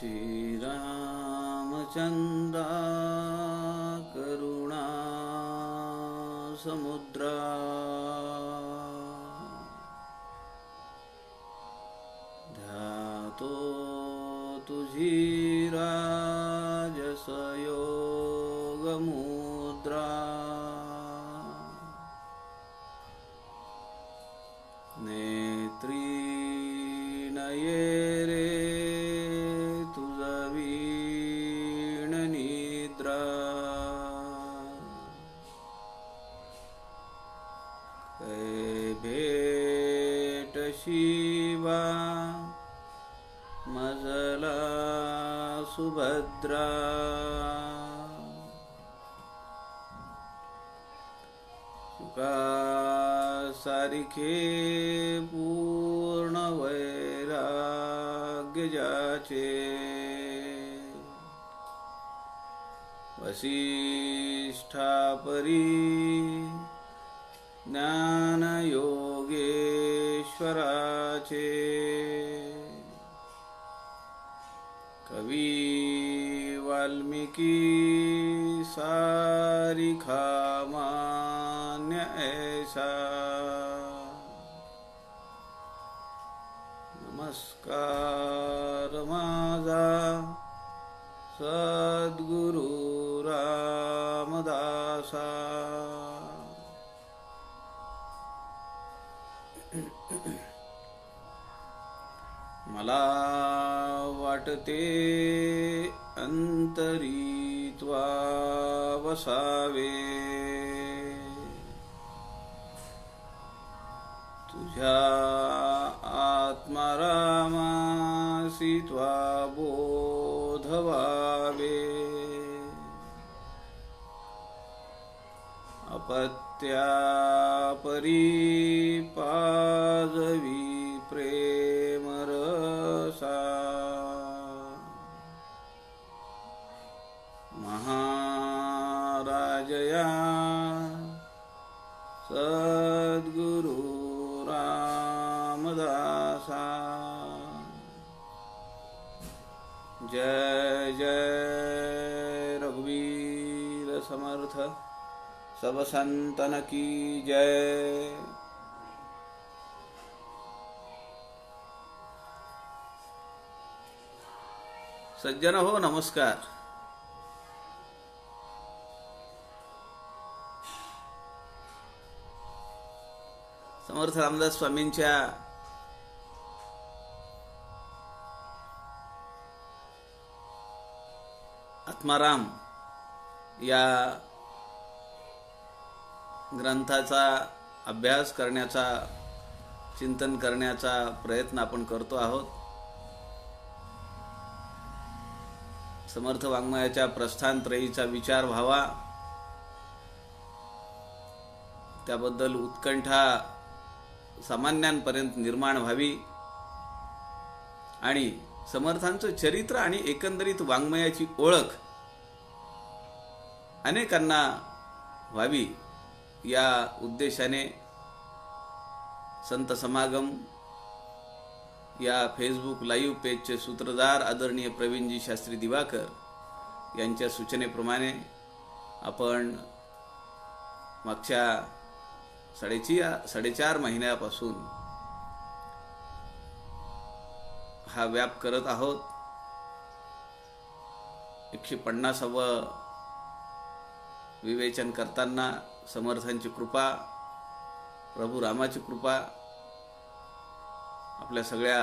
श्रीरामचन्द्रा करुणा समुद्रा ध्यातो तुझी राजस योग मुद्रा नेत्री नये रे तुझ वीण निद्रा कै भेट शिवा मजला सुभद्रा सुका सारिखे पूर्ण वैराग्य जाचे वसिष्ठा परी ज्ञान योगेश्वराचे कवी वाल्मीकी सारिखा मान्य ऐसा नमस्कार माझा सद्गुरु रामदासा मला वाटते अंतरी त्वा वसावे तुझ्या आत्मारामासी त्वा बोध व्हावे अपत्या परी पाजवी प्रेम रसा महाराजया सद्गुरु रामदासा जय जय रघुवीर समर्थ सब संतन की जय। सज्जन हो नमस्कार। समर्थ रामदास स्वामींच्या आत्माराम या ग्रंथाचा अभ्यास करण्याचा चिंतन करण्याचा प्रयत्न आपण करतो आहोत। समर्थ वाङ्मयाच्या प्रस्थानत्रयीचा विचार व्हावा, त्याबद्दल उत्कंठा सामान्यांपर्यंत निर्माण व्हावी आणि समर्थांचं चरित्र आणि एकंदरीत वाङ्मयाची ओळख अनेकांना व्हावी या उद्देशाने संत समागम या फेसबुक लाईव्ह पेजचे सूत्रधार आदरणीय प्रवीणजी शास्त्री दिवाकर यांच्या सूचनेप्रमाणे आपण मागच्या 4.5 महिन्यापासून हा व्याप करत आहोत। 150वे विवेचन करताना समर्थांची कृपा, प्रभू रामाची कृपा, आपल्या सगळ्या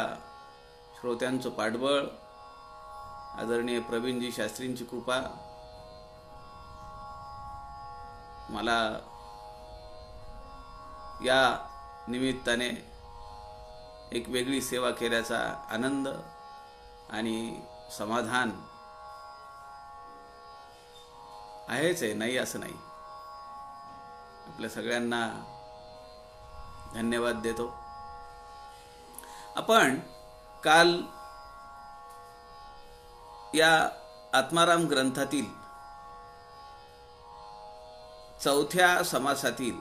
श्रोत्यांचं पाठबळ, आदरणीय प्रवीणजी शास्त्रींची कृपा मला या निमित्ताने एक वेगळी सेवा केल्याचा आनंद आणि समाधान आहेच आहे, नाही असं नाही। आपल्या सगळ्यांना धन्यवाद देतो। आपण काल या आत्माराम ग्रंथातील 4थ्या समासातील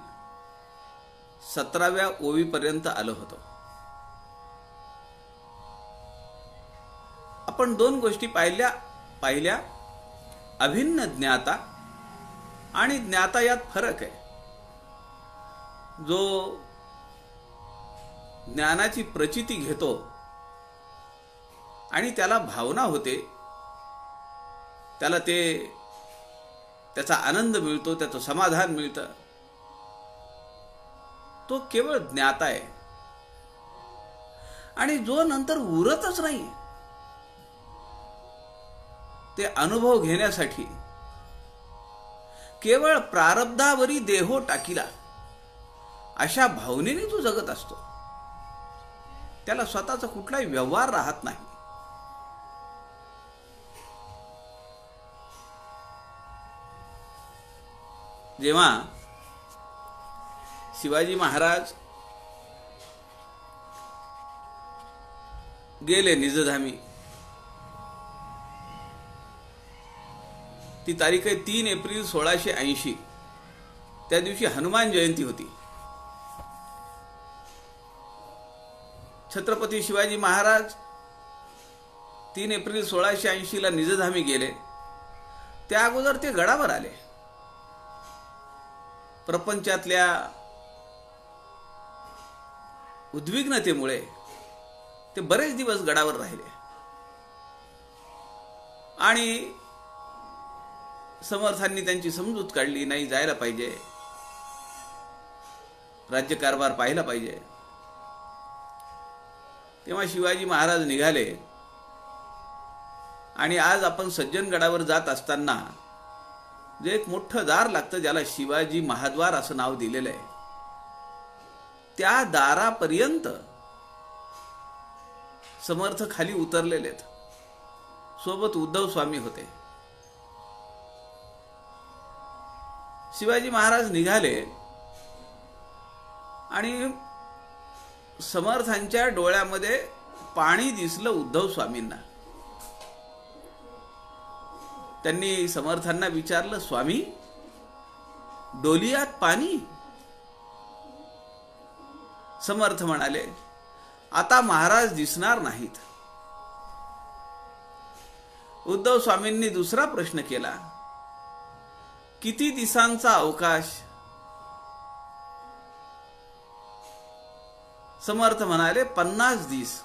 17व्या ओवीपर्यंत आलो होतो। आपण दोन गोष्टी पाहिल्या अभिन्न ज्ञाता आणि ज्ञाता यात फरक आहे. जो ज्ञानाची प्रचिती घेतो आणि त्याला भावना होते, त्याला त्याचा आनंद मिळतो, त्याचं समाधान मिळतं, तो केवळ ज्ञाता आहे. आणि जो नंतर उरतच नाही ते अनुभव घेण्यासाठी, केवळ प्रारब्धावरी देहो टाकीला अशा भावनेने जो जगत असतो, त्याला स्वतःचा कुठलाही व्यवहार राहत नाही. जेव्हा शिवाजी महाराज गेले निजधामी, ती तारीख आहे 3 एप्रिल 1680. त्या दिवशी हनुमान जयंती होती. छत्रपती शिवाजी महाराज 3 एप्रिल 1680 ला निजधामी गेले. त्या अगोदर ते गडावर आले. प्रपंचातल्या उद्विग्नतेमुळे ते बरेच दिवस गडावर राहिले आणि समर्थांनी त्यांची समजूत काढली, नाही जायला पाहिजे, राज्यकारभार पाहिला पाहिजे. तेव्हा शिवाजी महाराज निघाले आणि आज आपण सज्जनगडावर जात असताना जे एक मोठं दार लागतं, ज्याला शिवाजी महाद्वार असं नाव दिलेलं आहे, त्या दारापर्यंत समर्थ खाली उतरलेलेत. सोबत उद्धव स्वामी होते. शिवाजी महाराज निघाले आणि समर्थांच्या डोळ्यामध्ये पाणी दिसलं उद्धव स्वामींना. त्यांनी समर्थांना विचारलं, स्वामी, डोलियात पाणी? समर्थ म्हणाले, आता महाराज दिसणार नाहीत. उद्धव स्वामींनी दुसरा प्रश्न केला, किती दिवसांचा अवकाश? समर्थ म्हणाले, 50 दिवस.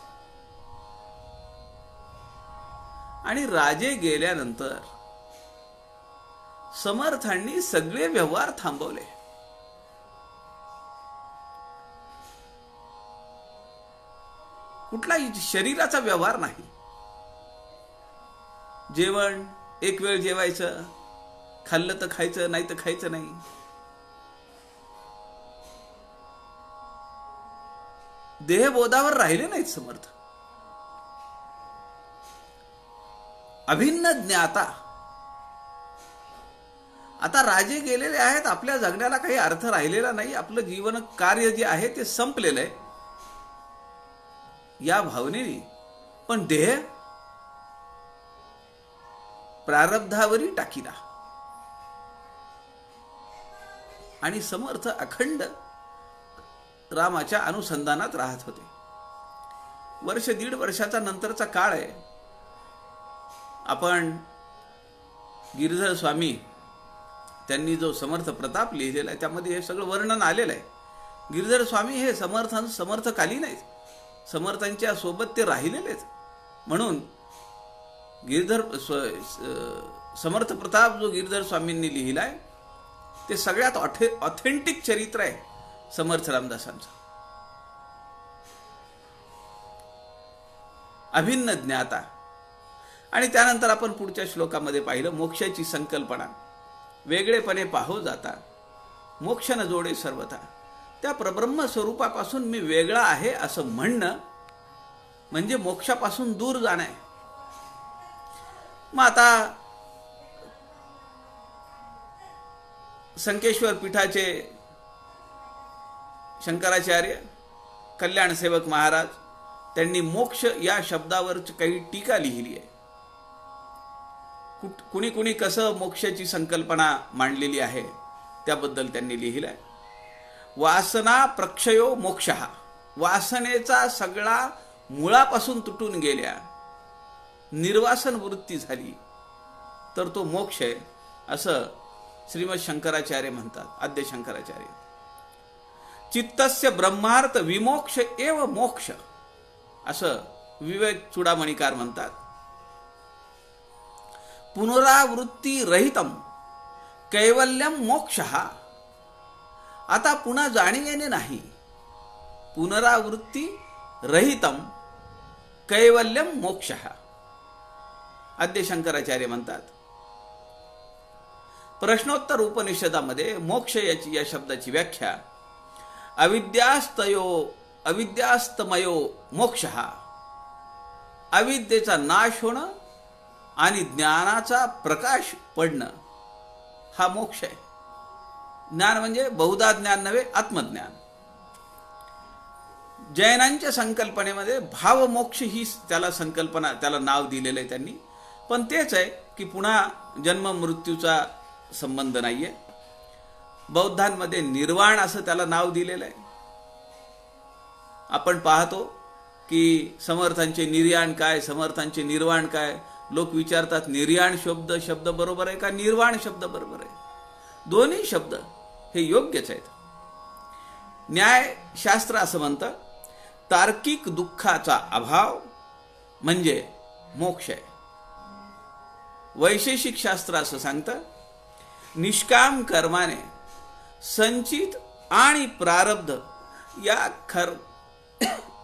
आणि राजे गेल्यानंतर समर्थांनी सगळे व्यवहार थांबवले. कुठलाही शरीराचा व्यवहार नाही. जेवण एक वेळ जेवायचं, खाल्लं तर खायचं, नाही तर खायचं नाही. देहबोधावर राहिले नाहीत समर्थ. अभिन्न ज्ञाता. आता राजे गेलेले आहेत, आपल्या जगण्याला काही अर्थ राहिलेला नाही, आपलं जीवन कार्य जे आहे ते संपलेलं आहे या भावनेने. पण देह प्रारब्धावरी टाकीला. आणि समर्थ अखंड रामाच्या अनुसंधानात राहत होते. वर्ष 1.5 वर्षाचा नंतरचा काळ आहे. आपण गिरधर स्वामी त्यांनी जो समर्थ प्रताप लिहिलेला आहे त्यामध्ये हे सगळं वर्णन आलेलं आहे. गिरधर स्वामी हे समर्थकालीन आहेत, समर्थांच्या सोबत ते राहिलेलेच. म्हणून समर्थ प्रताप जो गिरधर स्वामींनी लिहिलाय ते सगळ्यात ऑथेंटिक चरित्र आहे समर्थ रामदासांचं. अभिन्न ज्ञाता. आणि त्यानंतर आपण पुढच्या श्लोकामध्ये पाहिलं, मोक्षाची संकल्पना. वेगळेपणे पाहो जाता मोक्ष न जोडे सर्वथा. त्या परब्रह्म स्वरूपापासून मी वेगळा आहे असं म्हणणं म्हणजे मोक्षापासून दूर जाणं आहे. मग आता संकेश्वर पीठाचे शंकराचार्य कल्याण सेवक महाराज त्यांनी मोक्ष या शब्दावर काही टीका लिहिली आहे. कुणी कुणी कसं मोक्षाची संकल्पना मांडलेली आहे त्याबद्दल त्यांनी लिहिलं आहे. वासना प्रक्षयो मोक्षः. वासनेचा सगळा मुळापासून तुटून गेल्या निर्वासन वृत्ती झाली तर तो मोक्ष आहे, असं श्रीमद शंकराचार्य म्हणतात, आद्य शंकराचार्य. चित्तस्य ब्रह्मार्थ विमोक्ष एव मोक्ष, असं विवेक चूडामणीकार म्हणतात. पुनरावृत्ती रहितम कैवल्यम मोक्ष. आता पुन्हा जाणीव येणे नाही. पुनरावृत्ती रहितम कैवल्यम मोक्ष, आद्य शंकराचार्य म्हणतात. प्रश्नोत्तर उपनिषदामध्ये मोक्ष या शब्दाची व्याख्या अविद्यास्तमयो मोक्ष, अविद्येचा नाश होणं आणि ज्ञानाचा प्रकाश पडणं हा मोक्ष आहे. ज्ञान म्हणजे बहुधा ज्ञान नव्हे, आत्मज्ञान. जैनांच्या संकल्पनेमध्ये भावमोक्ष ही त्याला संकल्पना, त्याला नाव दिलेलं आहे त्यांनी. पण तेच आहे की पुन्हा जन्म मृत्यूचा संबंध नाहीये. बौद्धांमध्ये निर्वाण असं त्याला नाव दिलेलं आहे. आपण पाहतो की समर्थांचे निर्याण काय, समर्थांचे निर्वाण काय. लोक विचारतात निर्याण शब्द बरोबर आहे का, निर्वाण शब्द बरोबर आहे. दोन्ही शब्द हे योग्यच आहेत. न्यायशास्त्र असं म्हणतं तार्किक दुःखाचा अभाव म्हणजे मोक्ष आहे. वैशेषिक शास्त्र असं सांगतं निष्काम कर्माने संचित आणि प्रारब्ध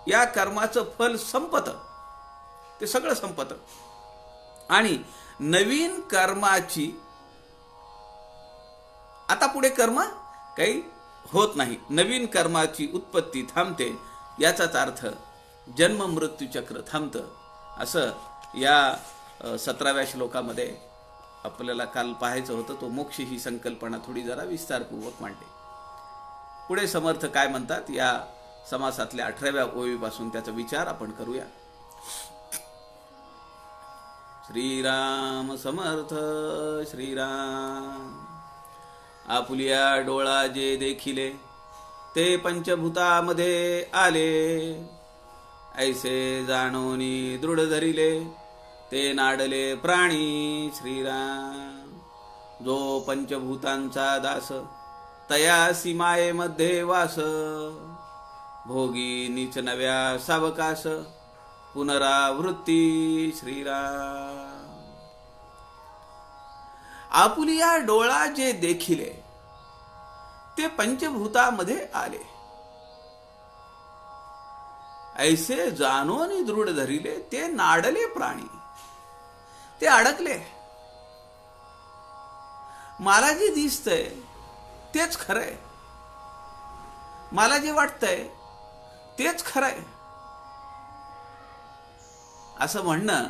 या कर्माचं फल संपतं, ते सगळं संपतं आणि नवीन कर्माची आता पुढे कर्म काही होत नाही. नवीन कर्माची उत्पत्ती थांबते. याचाच अर्थ जन्म मृत्यू चक्र थांबतं, असं या 17व्या श्लोकामध्ये आपल्याला काल पाहायचं होतं. तो मोक्ष ही संकल्पना थोडी जरा विस्तारपूर्वक मांडते. पुढे समर्थ काय म्हणतात या समासातल्या 18व्या ओळीपासून त्याचा विचार आपण करूया. श्रीराम समर्थ. श्रीराम. आपुलिया डोळा जे देखिले ते पंचभूतामध्ये आले, ऐसे जाणोनी दृढ धरिले ते नाडले प्राणी. श्रीराम. जो पंचभूतांचा दास तयासी मायेमध्ये वास, भोगी नीच नव्या सावकास पुनरावृत्ती. श्रीराम. आपुलिया डोळा जे देखिले ते पंचभूतामध्ये आले, ऐसे जाणून दृढ धरिले ते नाडले प्राणी. ते अडकले. मला जे दिसतंय तेच खरंय, मला जे वाटतंय तेच खरंय, असं म्हणणं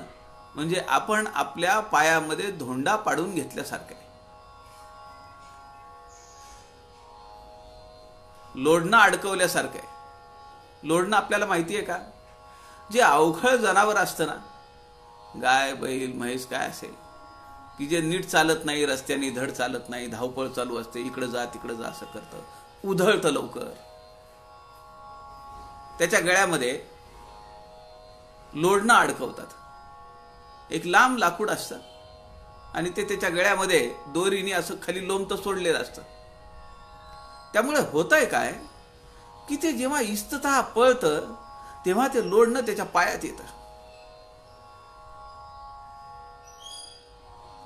म्हणजे आपण आपल्या पायामध्ये धोंडा पाडून घेतल्यासारखं आहे. लोढणं अडकवल्यासारखं आहे. लोढणं आपल्याला माहिती आहे का? जे अवखळ जनावर असतं ना, गाय बैल म्हैस काय असेल, की जे नीट चालत नाही, रस्त्याने धड चालत नाही, धावपळ चालू असते, इकडे जा तिकडे जा असं करतं, उधळतं लवकर. त्याच्या गळ्यामध्ये लोढणं अडकवतात. एक लांब लाकूड असतं आणि ते त्याच्या गळ्यामध्ये दोरीने असं खाली लोंबतं सोडलेलं असतं. त्यामुळे होतंय काय की ते जेव्हा इस्ततः पळतं तेव्हा ते लोढणं त्याच्या पायात येतं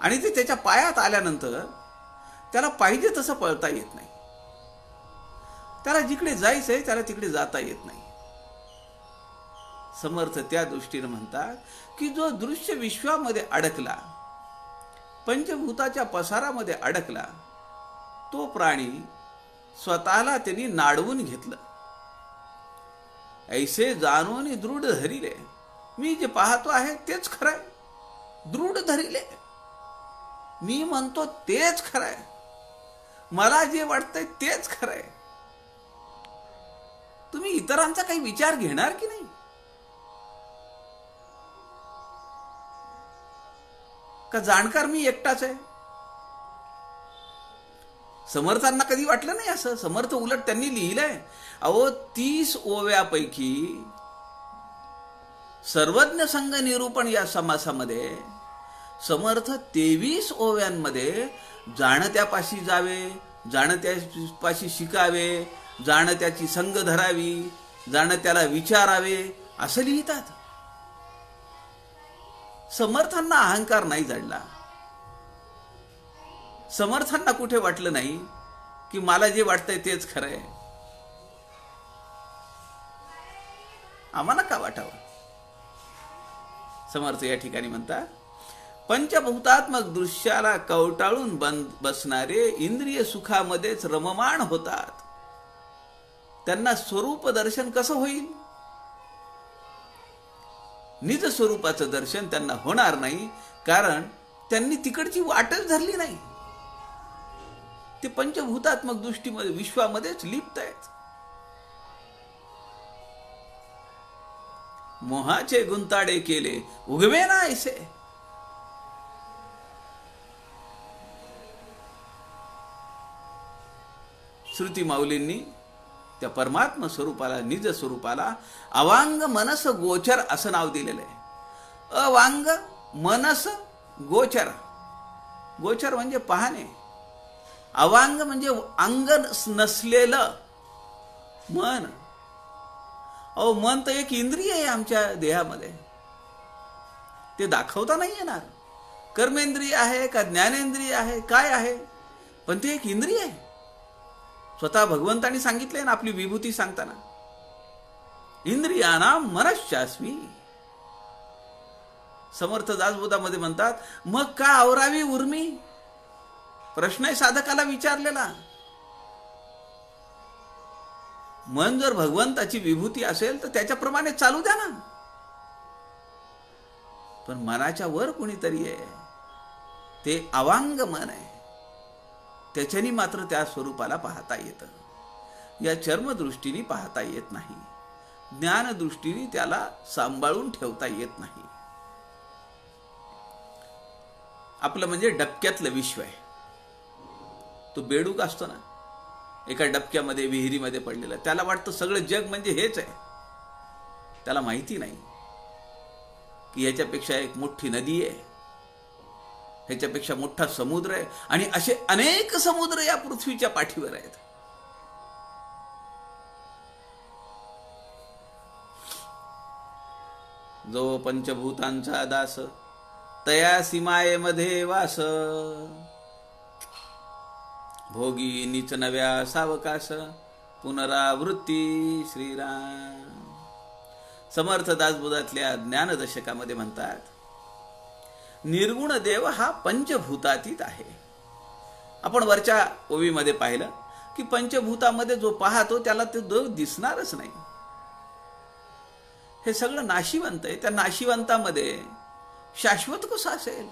आणि ते त्याच्या पायात आल्यानंतर त्याला पाहिजे तसं पळता येत नाही. त्याला जिकडे जायचंय त्याला तिकडे जाता येत नाही. समर्थ त्या दृष्टीने म्हणतात की जो दृश्य विश्वामध्ये अडकला, पंचभूताच्या पसारामध्ये अडकला, तो प्राणी स्वतःला त्यांनी नाडवून घेतलं. ऐसे जाणून दृढ धरिले. मी जे पाहतो आहे तेच खरंय, दृढ धरिले. मी म्हणतो तेच खरंय, मला जे वाटतंय तेच खरंय. तुम्ही इतरांचा काही विचार घेणार की नाही? का जाणकार मी एकटाच आहे? समर्थांना कधी वाटलं नाही असं. समर्थ उलट त्यांनी लिहिलंय, अहो 30 ओव्यापैकी सर्वज्ञ संघ निरूपण या समासामध्ये समर्थ 23 ओव्यांमध्ये जाणत्यापाशी जावे, जाणत्यापाशी शिकावे, जाणत्याची संग धरावी, जाणत्याला विचारावे असं लिहितात. समर्थांना अहंकार नाही जडला. समर्थांना कुठे वाटलं नाही की मला जे वाटतंय तेच खरं आहे. आम्हाला का वाटावं? समर्थ या ठिकाणी म्हणतात, पंचभूतात्मक दृश्याला कवटाळून बसणारे इंद्रिय सुखामध्येच रममाण होतात. त्यांना स्वरूप दर्शन कसं होईल? निज स्वरूपाचं दर्शन त्यांना होणार नाही, कारण त्यांनी तिकडची वाटच धरली नाही. ते पंचभूतात्मक दृष्टीमध्ये विश्वामध्येच लिप्त आहेत. मोहाचे गुंताडे केले उगवे ना ऐसे. श्रुती माऊलींनी त्या परमात्म स्वरूपाला, निज स्वरूपाला अवांग मनस गोचर असं नाव दिलेलं आहे. अवांग मनस गोचर. गोचर म्हणजे पाहणे, अवांग म्हणजे अंग नसलेलं मन. अहो, मन तर एक इंद्रिय आहे आमच्या देहामध्ये. ते दाखवता नाही येणार. कर्मेंद्रिय आहे का ज्ञानेंद्रिय आहे काय आहे, पण ते एक इंद्रिय आहे. स्वतः भगवंतांनी सांगितले ना आपली विभूती सांगताना, इंद्रियानाम मनश्चास्मी. समर्थ दासबोधामध्ये म्हणतात, मग का आवरावी उर्मी? प्रश्न आहे साधकाला विचारलेला. मन जर भगवंताची विभूती असेल तर त्याच्याप्रमाणे चालू द्या ना. पण मनाच्या वर कोणीतरी आहे, ते अवांग मन आहे. त्याच्यानी मात्र त्या स्वरूपाला पाहता येतं. या चर्मदृष्टीने पाहता येत नाही. ज्ञानदृष्टीने त्याला सांभाळून ठेवता येत नाही. आपलं म्हणजे डबक्यातलं विश्व आहे. तो बेडूक असतो ना, एका डबक्यामध्ये विहिरीमध्ये पडलेला, त्याला वाटतं सगळं जग म्हणजे हेच आहे. त्याला माहिती नाही की ह्याच्यापेक्षा एक मोठी नदी आहे, ह्याच्यापेक्षा मोठा समुद्र आहे, आणि असे अनेक समुद्र या पृथ्वीच्या पाठीवर आहेत. जो पंचभूतांचा दास, तया सीमायेमध्ये वास, भोगी नीच नव्या सावकाश, पुनरावृत्ती श्रीराम. समर्थ दासबोधातल्या ज्ञानदशकामध्ये म्हणतात, निर्गुण देव हा पंचभूतातीत आहे. आपण वरच्या ओवीमध्ये पाहिलं की पंचभूतामध्ये जो पाहतो त्याला ते देव दिसणारच नाही. हे सगळं नाशिवंत आहे. त्या नाशिवंतामध्ये शाश्वत कसं असेल?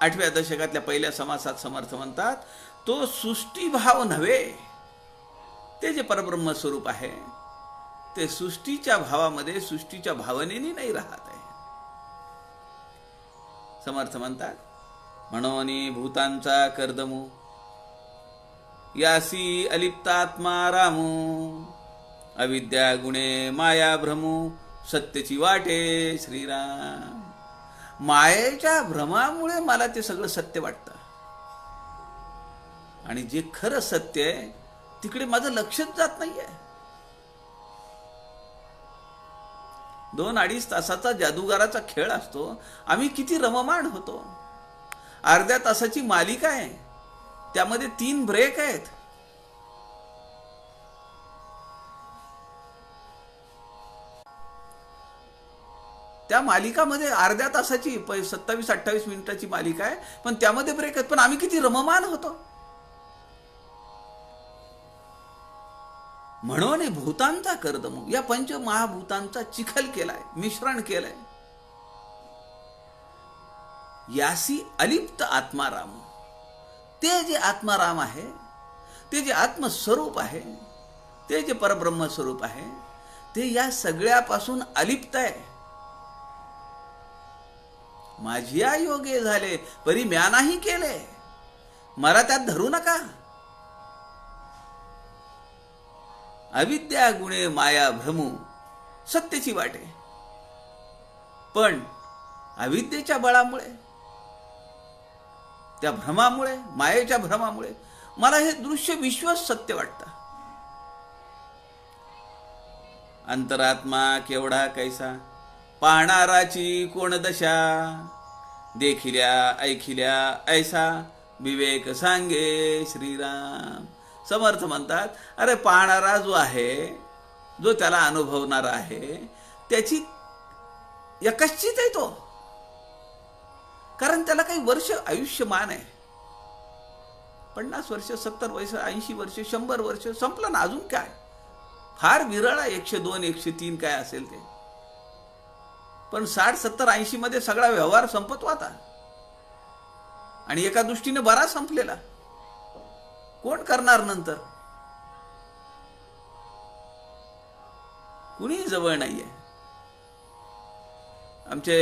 आठव्या दशकातल्या पहिल्या समासात समर्थ म्हणतात, तो सृष्टीभाव नव्हे. ते जे परब्रह्म स्वरूप आहे ते सृष्टीच्या भावामध्ये, सृष्टीच्या भावनेने नाही राहत आहे. समर्थ म्हणतात, म्हणून भूतांचा कर्दमू, यासी अलिप्तात्मा रामू, अविद्या गुणे माया भ्रमू, सत्यची वाटे श्रीराम. मायेच्या भ्रमामुळे मला ते सगळं सत्य वाटतं, आणि जे खरं सत्य आहे तिकडे माझं लक्षच जात नाहीये. 2-2.5 तासाचा जादूगाराचा खेळ असतो, आम्ही किती रममाण होतो. अर्ध्या तासाची मालिका आहे, त्यामध्ये 3 ब्रेक आहेत. त्या मालिकामध्ये अर्ध्या तासाची 27-28 मिनिटाची मालिका आहे, पण त्यामध्ये ब्रेक आहेत, पण आम्ही किती रममान होतो. म्हणून भूतांचा कर्दमू, या पंचमहाभूतांचा चिखल केलाय, मिश्रण केलंय. यासी अलिप्त आत्माराम, ते जे आत्माराम आहे, ते जे आत्मस्वरूप आहे, ते जे परब्रह्म स्वरूप आहे, ते या सगळ्यापासून अलिप्त आहे. माझिया योगे झाले परी म्या नाही केले, मला त्यात धरू नका. अविद्या गुणे माया भ्रमू सत्तेची वाटे. पण अविद्येच्या बळामुळे, त्या भ्रमामुळे, मायेच्या भ्रमामुळे मला हे दृश्य विश्वच सत्य वाटतं. अंतरात्मा केवढा कैसा, पाहणाराची कोण दशा, देखिल्या ऐकिल्या ऐसा, विवेक सांगे श्रीराम. समर्थ म्हणतात, अरे पाहणारा जो आहे, जो त्याला अनुभवणारा आहे, त्याची यकश्चित आहे तो. कारण त्याला काही वर्ष आयुष्यमान आहे. 50 वर्ष, 70 वर्ष, 80 वर्ष, 100 वर्ष संपलं ना, अजून काय. फार विरळ आहे 102, 103 काय असेल ते. पण 60, 70, 80 मध्ये सगळा व्यवहार संपतो आता. आणि एका दृष्टीने बरा संपलेला. कोण करणार नंतर? कुणीही जवळ नाहीये. आमचे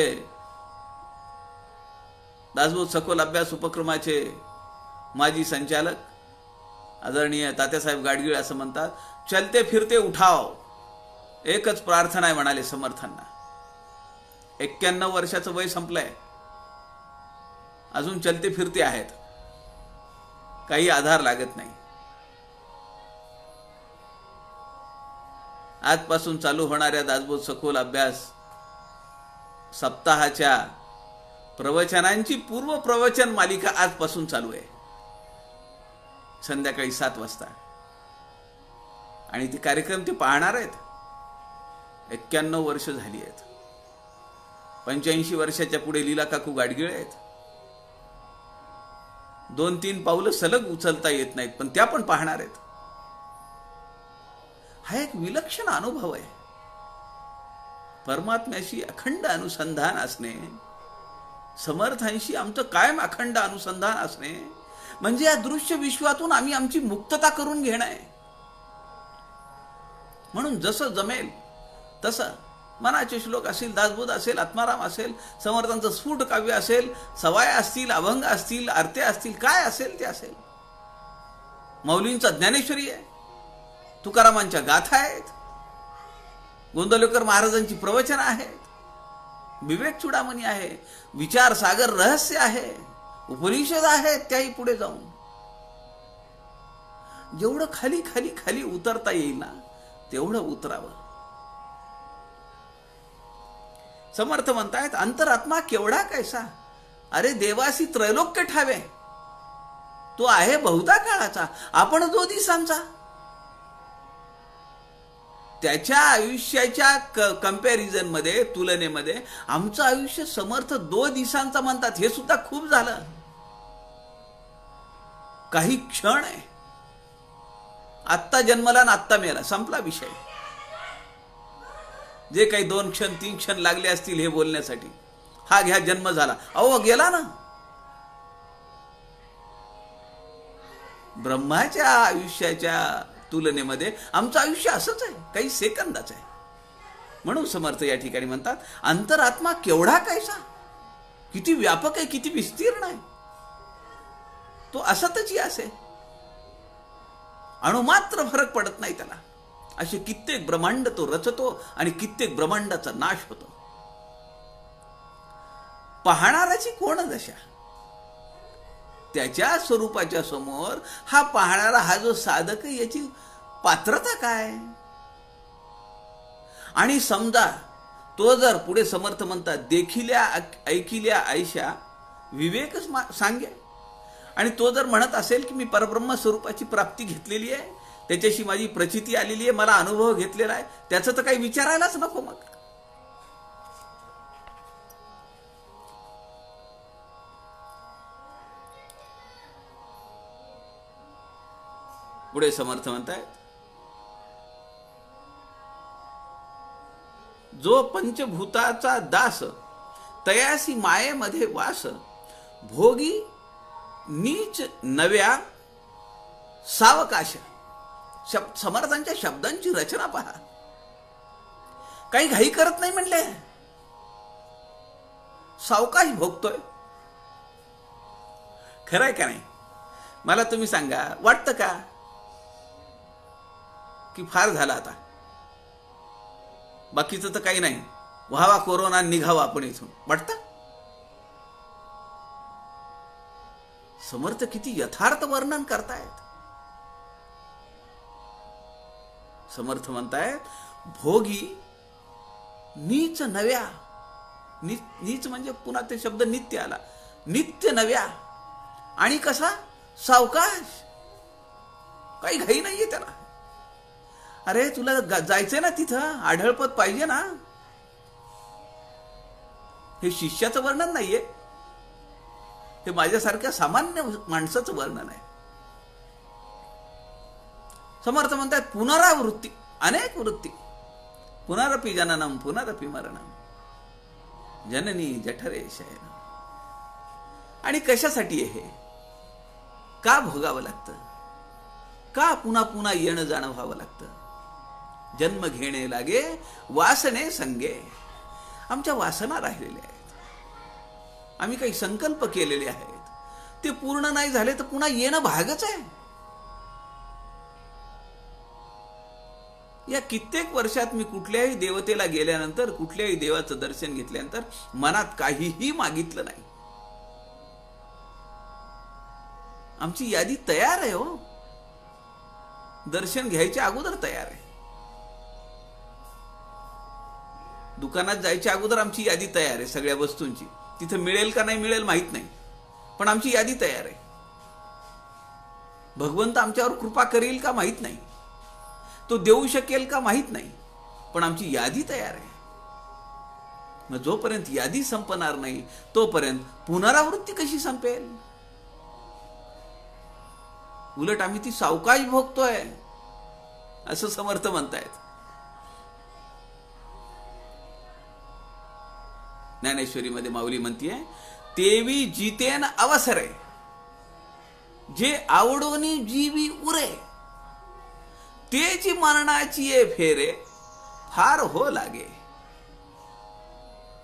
दासबोध सखोल अभ्यास उपक्रमाचे माजी संचालक आदरणीय तात्यासाहेब गाडगीळ असं म्हणतात, चलते फिरते उठाव, एकच प्रार्थना आहे म्हणाले समर्थांना. 91 वर्षाचं वय संपलंय, अजून चलते फिरते आहेत, काही आधार लागत नाही. आजपासून चालू होणाऱ्या दासबोध सखोल अभ्यास सप्ताहाच्या प्रवचनांची पूर्व प्रवचन मालिका आजपासून चालू आहे, संध्याकाळी 7 वाजता. आणि ते कार्यक्रम ते पाहणार आहेत. 91 वर्ष झाली आहेत. 85 वर्षाच्या पुढे लीला काकू गाडगीळ आहेत. 2-3 पावलं सलग उचलता येत नाहीत, पण त्या पण पाहणार आहेत. हा एक विलक्षण अनुभव आहे. परमात्म्याशी अखंड अनुसंधान असणे, समर्थांशी आमचं कायम अखंड अनुसंधान असणे, म्हणजे या दृश्य विश्वातून आम्ही आमची मुक्तता करून घेणं आहे. म्हणून जसं जमेल तसं मनाचे श्लोक असेल, दासबोध असेल, आत्माराम असेल, समर्थांचं स्फुट काव्य असेल, सवाया असतील, अभंग असतील, आरत्या असतील, काय असेल ते असेल. मौलींचा ज्ञानेश्वरी आहे, तुकारामांच्या गाथा आहेत, गोंदवलेकर महाराजांची प्रवचन आहेत, विवेक चुडामणी आहे, विचार सागर रहस्य आहे, उपनिषद आहेत. त्याही पुढे जाऊन जेवढं खाली खाली खाली उतरता येईल ना, तेवढं उतरावं. समर्थ म्हणतायत, अंतरात्मा केवढा कैसा, अरे देवासी त्रैलोक्य ठावे, तो आहे बहुधा काळाचा, आपण जो दिसांचा. त्याच्या आयुष्याच्या कंपॅरिझन मध्ये, तुलनेमध्ये आमचं आयुष्य समर्थ 2 दिवसांचा म्हणतात. हे सुद्धा खूप झालं. काही क्षण आहे, आत्ता जन्मला ना आत्ता मेला, संपला विषय. जे काही 2 क्षण 3 क्षण लागले असतील हे बोलण्यासाठी, हा घ्या जन्म झाला, अहो गेला ना. ब्रह्माच्या आयुष्याच्या तुलनेमध्ये आमचं आयुष्य असंच आहे, काही सेकंदाच आहे. म्हणून समर्थ या ठिकाणी म्हणतात, अंतरात्मा केवढा कैसा, किती व्यापक आहे, किती विस्तीर्ण आहे. तो असतच असे, अणुमात्र फरक पडत नाही त्याला. असे कित्येक ब्रह्मांड तो रचतो आणि कित्येक ब्रह्मांडाचा नाश होतो. पाहणाराची कोण दशा, त्याच्या स्वरूपाच्या समोर हा पाहणारा, हा जो साधक आहे, याची पात्रता काय. आणि समजा तो जर पुढे समर्थ म्हणतात, देखिल्या ऐकिल्या ऐशा, विवेकच सांगे. आणि तो जर म्हणत असेल की मी परब्रह्म स्वरूपाची प्राप्ती घेतलेली आहे, त्याच्याशी माझी प्रचिती आलेली आहे, मला अनुभव घेतलेला आहे, त्याचं तर काही विचारायलाच नको. मग पुढे समर्थ म्हणतायत, जो पंचभूताचा दास, तयासी मायेमध्ये वास, भोगी नीच नव्या सावकाश. समर्थांच्या शब्दांची रचना पहा, काही घाई करत नाही म्हणले, सावकाश भोगतोय. खरंय का नाही? मला तुम्ही सांगा, वाटतं का की फार झाला आता, बाकीचं तर काही नाही, व्हावा कोरोना, निघावा आपण इथून, वाटतं. समर्थ किती यथार्थ वर्णन करतायत. समर्थ म्हणतायत, भोगी नीच नव्या, नीच म्हणजे पुन्हा ते शब्द नित्य आला, नित्य नव्या, आणि कसा सावकाश, काही घाई नाहीये त्याला. अरे तुला जायचंय ना तिथं, आढळपत पाहिजे ना. हे शिष्याचं वर्णन नाहीये, हे माझ्यासारख्या सामान्य माणसाचं वर्णन आहे. समर्थ म्हणतात पुनरावृत्ती, अनेक वृत्ती, पुनरपि जननम पुनरपि मरणम, जननी जठरे शयनम. आणि कशासाठी हे, का भोगावं लागतं, का पुन्हा पुन्हा येणं जाणं व्हावं लागतं. जन्म घेणे लागे वासने संगे. आमच्या वासना राहिलेल्या आहेत, आम्ही काही संकल्प केलेले आहेत, ते पूर्ण नाही झाले तर पुन्हा येणं भागच आहे. या कित्येक वर्षात मी कुठल्याही देवतेला गेल्यानंतर, कुठल्याही देवाचं दर्शन घेतल्यानंतर मनात काहीही मागितलं नाही. आमची यादी तयार आहे हो, दर्शन घ्यायच्या अगोदर तयार आहे. दुकानात जायच्या अगोदर आमची यादी तयार आहे सगळ्या वस्तूंची. तिथं मिळेल का नाही मिळेल माहित नाही, पण आमची यादी तयार आहे. भगवंत आमच्यावर कृपा करेल का माहित नाही, तो देऊ शकेल का माहित नाही, पण आमची यादी तयार आहे. मग जोपर्यंत यादी संपणार नाही तोपर्यंत पुनरावृत्ती कशी संपेल. उलट आम्ही ती सावकाश भोगतोय असं समर्थ म्हणतायत. ज्ञानेश्वरी मध्ये माऊली म्हणतीये, तेवी जितेन अवसरे, जे आवडोनी जीवी उरे, तेची मरणाची ये फेरे फार हो लागे.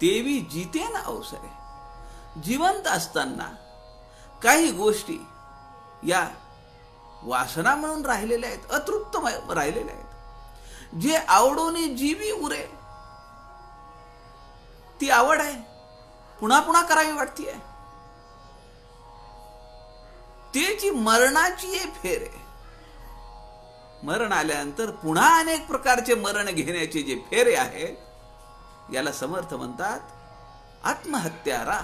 तेवी जितेन अवसरे, जिवंत असताना काही गोष्टी या वासना म्हणून राहिलेल्या आहेत, अतृप्त राहिलेल्या आहेत. जे आवडोनी जीवी उरे, ती आवड आहे, पुन्हा पुन्हा करावी वाटतीये. तेची मरणाची ये फेरे, मरण आल्यानंतर पुन्हा अनेक प्रकारचे मरण घेण्याचे जे फेरे आहेत, याला समर्थ म्हणतात आत्महत्यारा.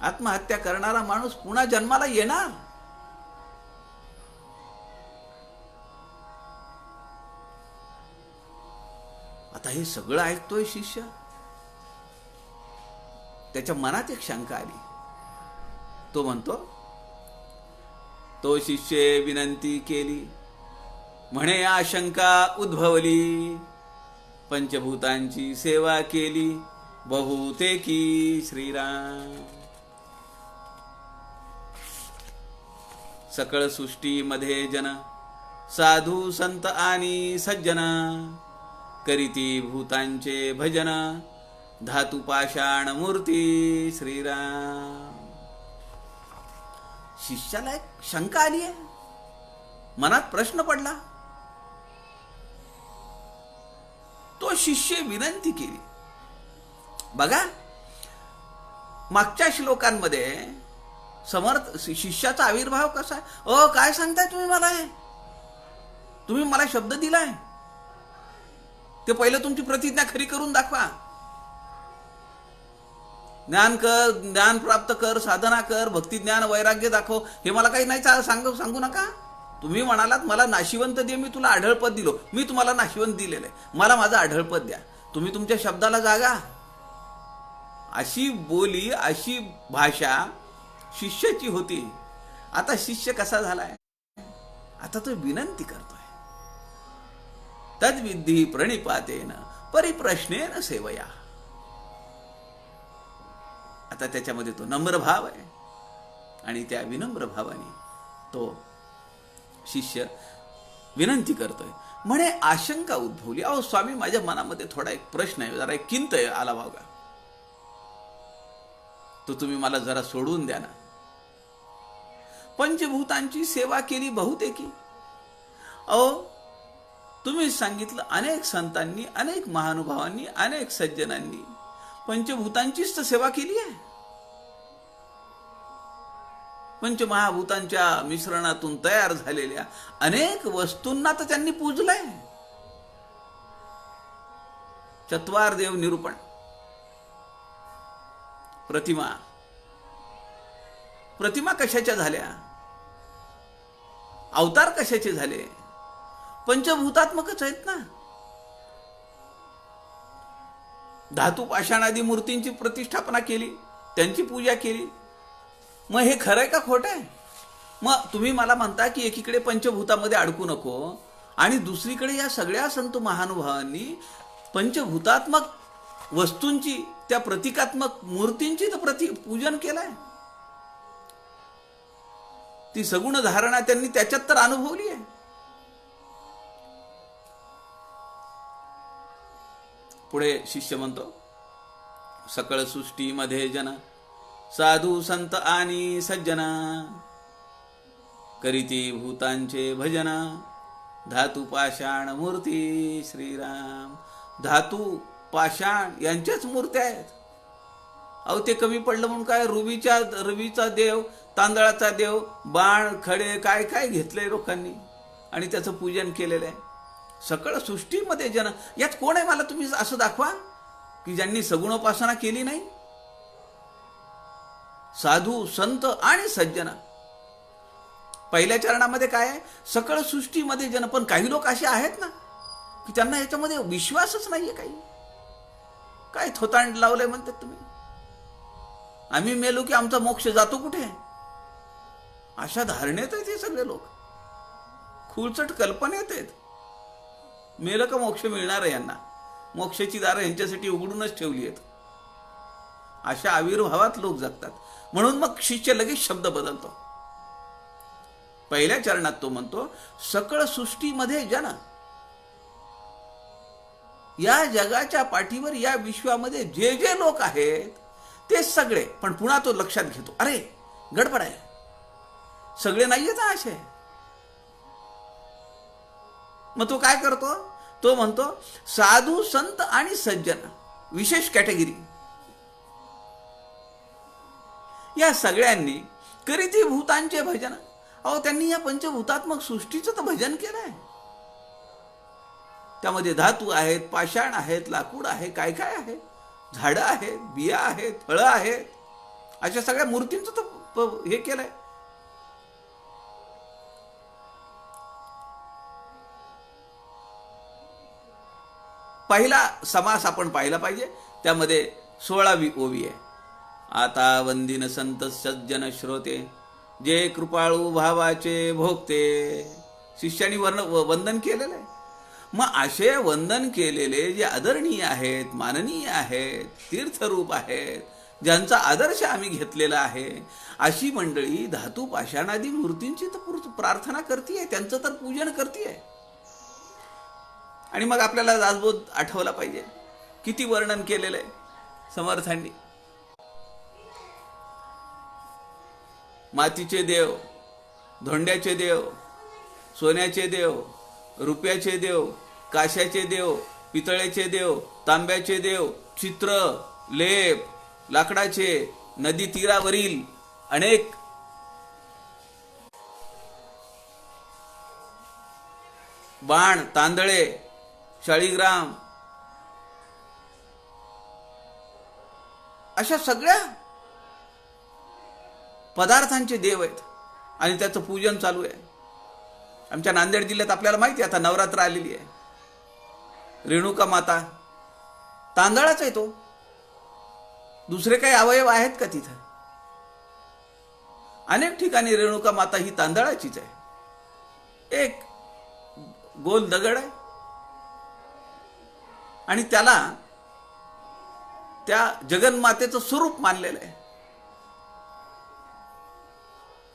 आत्महत्या करणारा माणूस पुन्हा जन्माला येणार. आता हे सगळं ऐकतोय शिष्य, त्याच्या मनात एक शंका आली. तो म्हणतो, तो शिष्ये विनंती केली, म्हणे आशंका उद्भवली, पंचभूतांची सेवा केली बहुतेकी श्रीराम. सकळ सृष्टीमध्ये जन, साधू संत आणि सज्जन, करीती भूतांचे भजन, धातु पाषाण मूर्ती श्रीराम. शिष्याला एक शंका आली आहे, मनात प्रश्न पडला. तो शिष्य विनंती केली. बघा, मागच्या श्लोकांमध्ये समर्थ शिष्याचा आविर्भाव कसा आहे. काय सांगताय तुम्ही मला, हे तुम्ही मला शब्द दिलाय, ते पहिलं तुमची प्रतिज्ञा खरी करून दाखवा. ज्ञान कर, ज्ञान प्राप्त कर, साधना कर, भक्ती ज्ञान वैराग्य दाखव, हे मला काही नाही सांगू नका. तुम्ही म्हणालात मला नाशिवंत दे, मी तुला आढळपद दिलो, मी तुम्हाला नाशिवंत दिलेलं आहे, मला माझं आढळपद द्या. तुम्ही तुमच्या शब्दाला जागा. अशी बोली, अशी भाषा शिष्याची होती. आता शिष्य कसा झालाय, आता तो विनंती करतोय. तद्विधी प्रणिपातेन परिप्रश्नेन सेवया. आता त्याच्यामध्ये तो नम्र भाव आहे, आणि त्या विनम्र भावाने तो शिष्य विनंती करतोय. म्हणे आशंका उद्भवली. अहो स्वामी, माझ्या मनामध्ये थोडा एक प्रश्न आहे, जरा एक किंत आला बघा, तो तुम्ही मला जरा सोडून द्या ना. पंचभूतांची सेवा केली बहुतेकी, अहो, तुम्ही सांगितलं, अनेक संतांनी, अनेक महानुभावांनी, अनेक सज्जनांनी पंचभूतांचीच तर सेवा केली आहे. पंचमहाभूतांच्या मिश्रणातून तयार झालेल्या अनेक वस्तूंना तर त्यांनी पूजलंय. चत्वार देव निरूपण, प्रतिमा. प्रतिमा कशाच्या झाल्या? अवतार कशाचे झाले? पंचभूतात्मकच आहेत ना. धातू पाषाणादी मूर्तींची प्रतिष्ठापना केली, त्यांची पूजा केली. मग हे खरं आहे का खोटं आहे? मग तुम्ही मला म्हणता की एकीकडे पंचभूतामध्ये अडकू नको आणि दुसरीकडे या सगळ्या संत महानुभावांनी पंचभूतात्मक वस्तूंची, त्या प्रतिकात्मक मूर्तींची तर पूजन केलंय. ती सगुण धारणा त्यांनी त्याच्यात तर अनुभवली आहे. पुढे शिष्य म्हणतो, सकळ सृष्टीमध्ये जन साधू संत आणि सज्जना करीती भूतांचे भजना धातू पाषाण मूर्ती श्रीराम. धातू पाषाण यांच्याच मूर्त्या आहेत. अहो, ते कमी पडलं म्हणून काय रवीचा देव, तांदळाचा देव, बाण खडे काय काय घेतलंय लोकांनी आणि त्याचं पूजन केलेलं आहे. सकळ सृष्टीमध्ये जन, यात कोण आहे मला तुम्ही असं दाखवा की ज्यांनी सगुणोपासना केली नाही. साधू संत आणि सज्जन. पहिल्या चरणामध्ये काय आहे? सकळ सृष्टीमध्ये जन. पण काही लोक असे आहेत ना की त्यांना याच्यामध्ये विश्वासच नाहीये. काही काय थोतांड लावलंय म्हणतात तुम्ही. आम्ही मेलो की आमचा मोक्ष जातो कुठे, अशा धारणेत आहेत हे सगळे लोक. खूळचट कल्पनेत आहेत. मेलं का मोक्ष मिळणार आहे यांना, मोक्षाची दारं यांच्यासाठी उघडूनच ठेवली आहेत. अशा आविर्भावात लोक जगतात. म्हणून मग शिष्य लगेच शब्द बदलतो. पहिल्या चरणात तो म्हणतो, सकळ सृष्टीमध्ये जन. या जगाच्या पाठीवर, या विश्वामध्ये जे जे लोक आहेत ते सगळे. पण पुन्हा तो लक्षात घेतो, अरे गडबड आहे, सगळे नाहीयेत असे. मग तो काय करतो? तो म्हणतो साधू संत आणि सज्जन, विशेष कॅटेगरी. या सगळ्यांनी करीती भूतांचे भजन. अहो, त्यांनी या पंचभूतात्मक सृष्टीचं तर भजन केलंय. त्यामध्ये धातू आहेत, पाषाण आहेत, लाकूड आहे, काय काय आहे, झाडं आहेत, बिया आहेत, फळं आहेत, अशा सगळ्या मूर्तींचं तर हे केलंय. पहिला समास आपण पाहिला पाहिजे. त्यामध्ये 16वी ओवी आहे. आता वंदिन संत सज्जन श्रोते जे कृपाळू भावाचे भोगते. शिष्यानी वंदन केलेलं आहे. मग असे वंदन केलेले जे आदरणीय आहेत, माननीय आहेत, तीर्थरूप आहेत, ज्यांचा आदर्श आम्ही घेतलेला आहे, अशी मंडळी धातू पाषाणादी मूर्तींची तर प्रार्थना करतीये, त्यांचं तर पूजन करतीये. आणि मग आपल्याला दासबोध आठवला पाहिजे. किती वर्णन केलेलं आहे समर्थांनी. मातीचे देव, धोंड्याचे देव, सोन्याचे देव, रुपयाचे देव, काश्याचे देव, पितळेचे देव, तांब्याचे देव, चित्र, लेप, लाकडाचे, नदी तीरावरील अनेक बाण, तांदळे, शाळीग्राम, अशा सगळ्या पदार्थांचे देव आहेत आणि त्याचं पूजन चालू आहे. आमच्या नांदेड जिल्ह्यात आपल्याला माहिती आहे, आता नवरात्र आलेली आहे. रेणुका माता तांदळाच आहे तो. दुसरे काही अवयव आहेत का तिथं? अनेक ठिकाणी रेणुका माता ही तांदळाचीच आहे. एक गोल दगड आहे आणि त्याला त्या जगन्मातेचं स्वरूप मानलेलं आहे.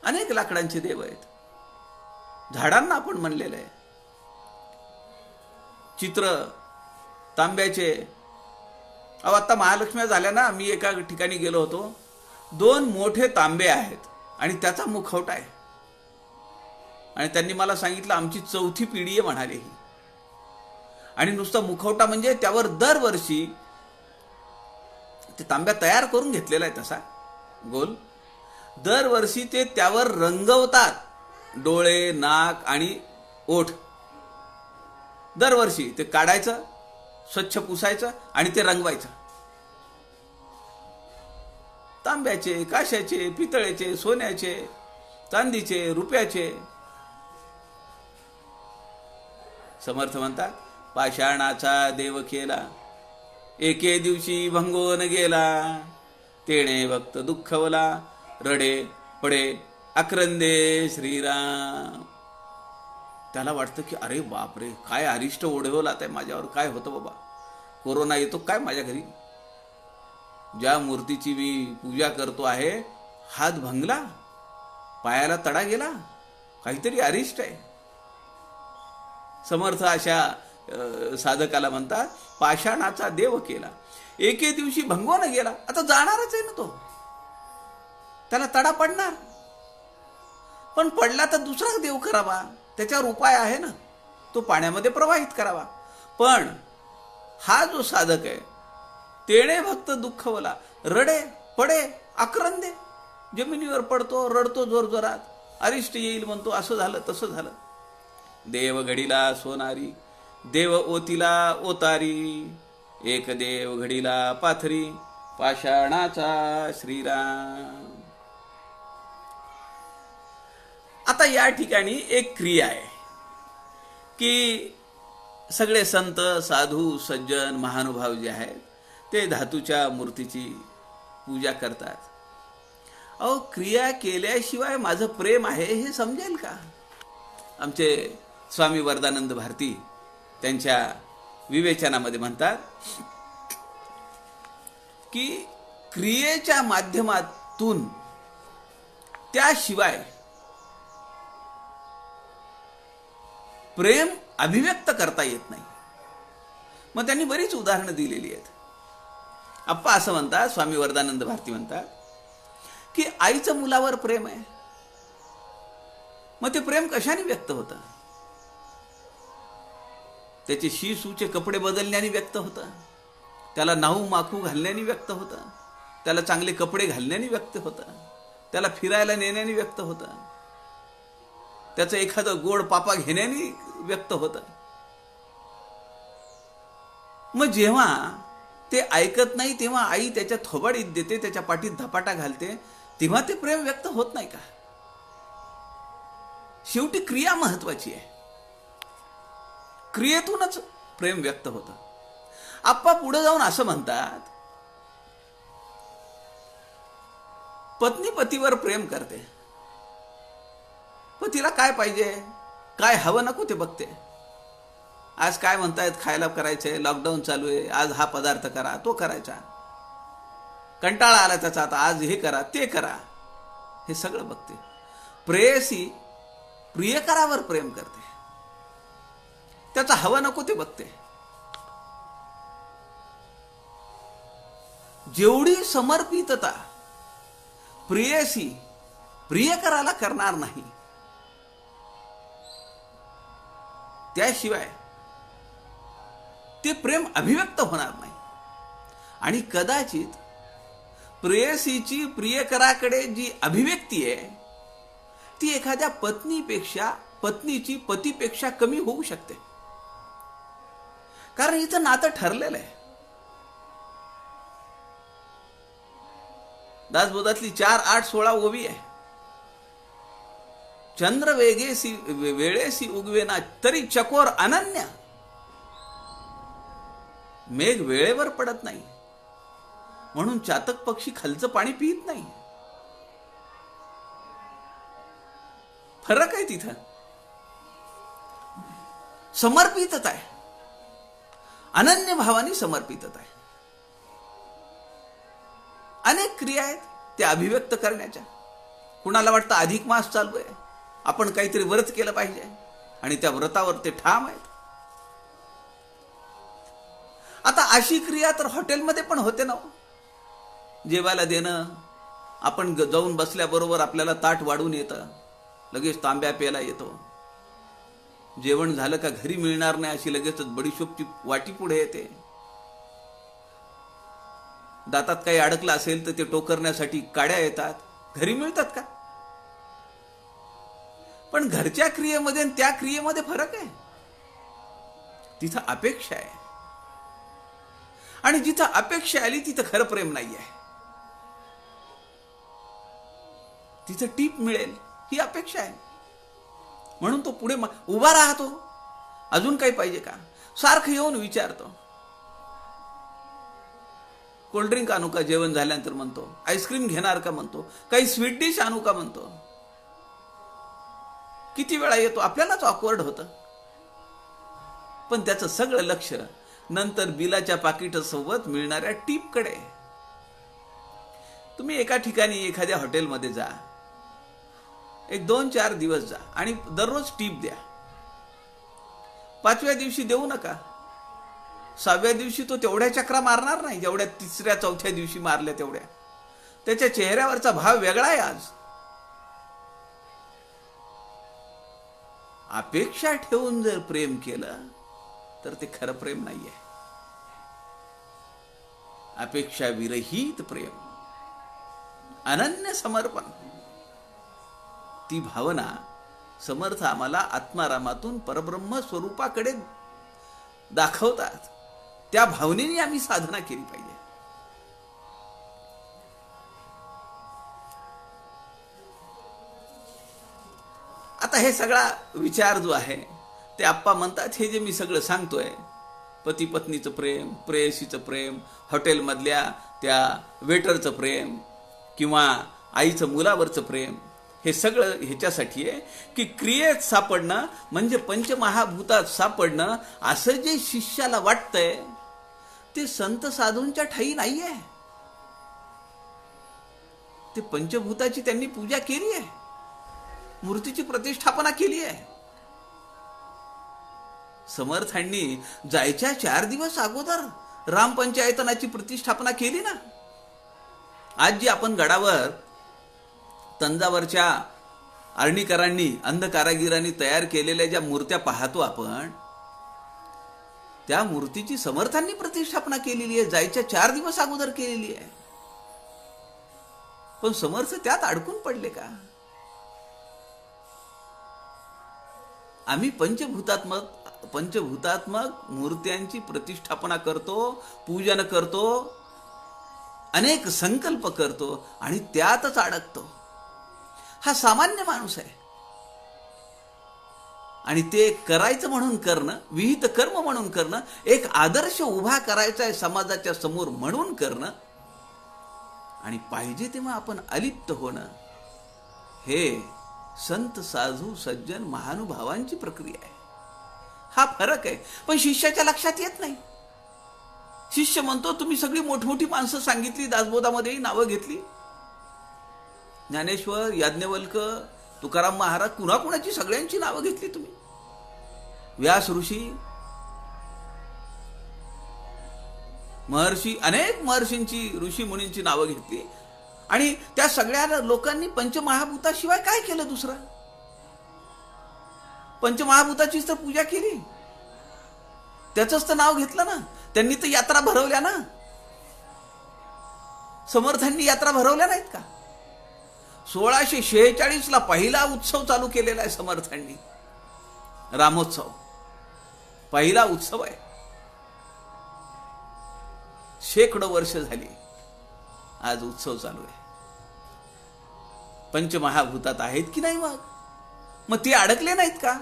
अनेक लाकडांचे देव आहेत. झाडांना आपण म्हणलेलं आहे. चित्र, तांब्याचे. अहो, आता महालक्ष्मी झाल्या ना, मी एका ठिकाणी गेलो होतो. 2 मोठे तांबे आहेत आणि त्याचा मुखवटा आहे. आणि त्यांनी मला सांगितलं आमची 4थी पिढी आहे म्हणाले ही. आणि नुसता मुखवटा म्हणजे त्यावर दरवर्षी ते तांब्या तयार करून घेतलेला आहे तसा गोल, दरवर्षी ते त्यावर रंगवतात, डोळे, नाक आणि ओठ. दरवर्षी ते काढायचं, स्वच्छ पुसायचं आणि ते रंगवायचं. तांब्याचे, काशाचे, पितळेचे, सोन्याचे, चांदीचे, रुपयाचे. समर्थ म्हणतात पाषाणाचा देव केला, एके दिवशी भंगोन गेला. तेणे भक्त दुःखवला, रडे पडे अक्रंदे श्रीराम. त्याला वाटतं की अरे बापरे, काय अरिष्ट ओढवला आहे माझ्यावर, काय होतं बाबा, कोरोना येतो काय माझ्या घरी. ज्या मूर्तीची मी पूजा करतो आहे हात भंगला, पायाला तडा गेला, काहीतरी अरिष्ट आहे. समर्थ अशा साधकाला म्हणतात पाषाणाचा देव केला, एके दिवशी भंगोन गेला. आता जाणारच आहे ना तो, त्याला तडा पडणार, पण पडला तर दुसरा देव करावा, त्याच्यावर उपाय आहे ना, तो पाण्यामध्ये प्रवाहित करावा. पण हा जो साधक आहे तेणे भक्त दुःखवला, रडे पडे आक्रंदे, जमिनीवर पडतो, रडतो जोरजोरात, अरिष्ट येईल म्हणतो, असं झालं तसं झालं. देव घडीला सोनारी, देव ओतीला ओतारी, एक देव घडीला पाथरी, पाषाणाचा श्रीराम. आता या ठिकाणी एक क्रिया आहे की सगळे संत, साधू, सज्जन, महानुभाव जे आहेत ते धातूच्या मूर्तीची पूजा करतात. अहो, क्रिया केल्याशिवाय माझं प्रेम आहे हे समजेल का? आमचे स्वामी वरदानंद भारती त्यांच्या विवेचनामध्ये म्हणतात की क्रियेच्या माध्यमातून त्याशिवाय प्रेम अभिव्यक्त करता येत नाही. मग त्यांनी बरीच उदाहरणं दिलेली आहेत. आप्पा असं म्हणतात, स्वामी वरदानंद भारती म्हणतात की आईचं मुलावर प्रेम आहे, मग ते प्रेम कशाने व्यक्त होतं? त्याचे शी-सूचे कपडे बदलण्याने व्यक्त होतं, त्याला नाहू माखू घालण्याने व्यक्त होतं, त्याला चांगले कपडे घालण्याने व्यक्त होतं, त्याला फिरायला नेण्याने व्यक्त होतं, त्याचं एखादं गोड पापा घेण्याने व्यक्त होतं. मग जेव्हा ते ऐकत नाही तेव्हा आई त्याच्या थोबाडीत देते, त्याच्या पाठीत धपाटा घालते, तेव्हा ते प्रेम व्यक्त होत नाही का? शेवटी क्रिया महत्वाची आहे, क्रियेतूनच प्रेम व्यक्त होतं. आप्पा पुढे जाऊन असं म्हणतात, पत्नी पतीवर प्रेम करते, पतीला काय पाहिजे, काय हवं नको ते बघते. आज काय म्हणतायत खायला करायचंय, लॉकडाऊन चालू आहे, आज हा पदार्थ करा, तो करायचा, कंटाळा आला त्याचा, आता आज हे करा ते करा, हे सगळं बघते. प्रेयसी प्रियकरावर प्रेम करते, त्याचा हवं नको ते बघते. जेवढी समर्पितता प्रेयसी प्रियकराला करणार नाही, त्याशिवाय ते प्रेम अभिव्यक्त होणार नाही. आणि कदाचित प्रेयसीची प्रियकराकडे जी अभिव्यक्ती आहे ती एखाद्या पत्नीपेक्षा, पत्नीची पतीपेक्षा कमी होऊ शकते. कारण इथं नातं ठरलेलं आहे. दासबोधातली 4, 8, 16 ओवी आहे. चंद्र वेगेसी वेळेसी उगवेना तरी चकोर अनन्य. मेघ वेळेवर पडत नाही म्हणून चातक पक्षी खालचं पाणी पित नाही. फरक आहे तिथं. समर्पितता आहे, अनन्य भावाने समर्पितता आहे. अनेक क्रिया आहेत त्या अभिव्यक्त करण्याच्या. कुणाला वाटतं अधिक मास चालू आहे, आपण काहीतरी व्रत केलं पाहिजे, आणि त्या व्रतावर ते ठाम आहेत. आता अशी क्रिया तर हॉटेलमध्ये पण होते ना. जेवायला देणं, आपण जाऊन बसल्याबरोबर आपल्याला ताट वाढून येतं, लगेच तांब्या प्यायला येतो. जेवण झालं का घरी मिळणार नाही अशी लगेचच बडीशोपची वाटी पुढे येते. दातात काही अडकलं असेल तर ते टोकरण्यासाठी काड्या येतात. घरी मिळतात का? पण घरच्या क्रियेमध्ये आणि त्या क्रियेमध्ये फरक आहे. तिथं अपेक्षा आहे, आणि जिथं अपेक्षा आली तिथं खरं प्रेम नाही आहे. तिथं टीप मिळेल ही अपेक्षा आहे, म्हणून तो पुढे उभा राहतो. अजून काही पाहिजे का? सारखं येऊन विचारतो. कोल्ड्रिंक आणू का जेवण झाल्यानंतर म्हणतो. आईस्क्रीम घेणार का म्हणतो. काही स्वीट डिश आणू का म्हणतो. किती वेळा येतो, आपल्यालाच ऑकवर्ड होतं. पण त्याचं सगळं लक्ष नंतर बिलाच्या पाकिटासोबत मिळणाऱ्या टीपकडे. तुम्ही एका ठिकाणी एखाद्या हॉटेलमध्ये जा, एक 2-4 दिवस जा आणि दररोज टीप द्या. 5व्या दिवशी देऊ नका. 6व्या दिवशी तो तेवढ्या चक्रा मारणार नाही जेवढ्या 3ऱ्या-4थ्या दिवशी मारल्या तेवढ्या. त्याच्या चेहऱ्यावरचा भाव वेगळा आहे आज. अपेक्षा ठेवून जर प्रेम केलं तर ते खरं प्रेम नाहीये. अपेक्षा विरहित प्रेम, अनन्य समर्पण, ती भावना समर्थ आम्हाला आत्मारामातून परब्रह्म स्वरूपाकडे दाखवतात. त्या भावनेने आम्ही साधना केली पाहिजे. आता हे सगळा विचार जो आहे ते आप्पा म्हणतात, हे जे मी सगळं सांगतोय, पती पत्नीचं प्रेम, प्रेयसीचं प्रेम, हॉटेलमधल्या त्या वेटरचं प्रेम, किंवा आईचं मुलावरचं प्रेम, हे सगळं ह्याच्यासाठी आहे की क्रियेत सापडणं म्हणजे पंचमहाभूतात सापडणं असं जे शिष्याला वाटतंय ते संत साधूंच्या ठाई नाहीये. ते पंचभूताची त्यांनी पूजा केली आहे, मूर्तीची प्रतिष्ठापना केली आहे. समर्थांनी जायच्या 4 दिवस अगोदर रामपंचायतनाची प्रतिष्ठापना केली ना. आज जी आपण गडावर तंजावरच्या आर्णीकरांनी, अंध कारागिरांनी तयार केलेल्या ज्या मूर्त्या पाहतो आपण, त्या मूर्तीची समर्थांनी प्रतिष्ठापना केलेली आहे, जायच्या 4 दिवस अगोदर केलेली आहे. पण समर्थ त्यात अडकून पडले का? आम्ही पंचभूतात्मक मूर्त्यांची प्रतिष्ठापना करतो, पूजन करतो, अनेक संकल्प करतो आणि त्यातच अडकतो. हा सामान्य माणूस आहे. आणि ते करायचं म्हणून करणं, विहित कर्म म्हणून करणं, एक आदर्श उभा करायचा आहे समाजाच्या समोर म्हणून करणं, आणि पाहिजे तेव्हा आपण अलिप्त होणं, हे संत साधू सज्जन महानुभावांची प्रक्रिया आहे. हा फरक आहे. पण शिष्याच्या लक्षात येत नाही. शिष्य म्हणतो, तुम्ही सगळी मोठमोठी माणसं सांगितली, दासबोधामध्येही नावं घेतली, ज्ञानेश्वर, याज्ञवल्क, तुकाराम महाराज, कुणाकुणाची सगळ्यांची नावं घेतली तुम्ही, व्यास ऋषी, महर्षी, अनेक महर्षींची, ऋषी मुनींची नावं घेतली, आणि त्या सगळ्या लोकांनी पंचमहाभूताशिवाय काय केलं दुसरं? पंचमहाभूताचीच तर पूजा केली, त्याचंच तर नाव घेतलं ना. त्यांनी तर यात्रा भरवल्या ना. समर्थांनी यात्रा भरवल्या नाहीत का? 1646 पहिला उत्सव चालू केलेला आहे समर्थांनी, रामोत्सव पहिला उत्सव आहे. शेकडो वर्ष झाली, आज उत्सव चालू आहे. पंचमहाभूतात आहेत की नाही? मग ते अडकले नाहीत का?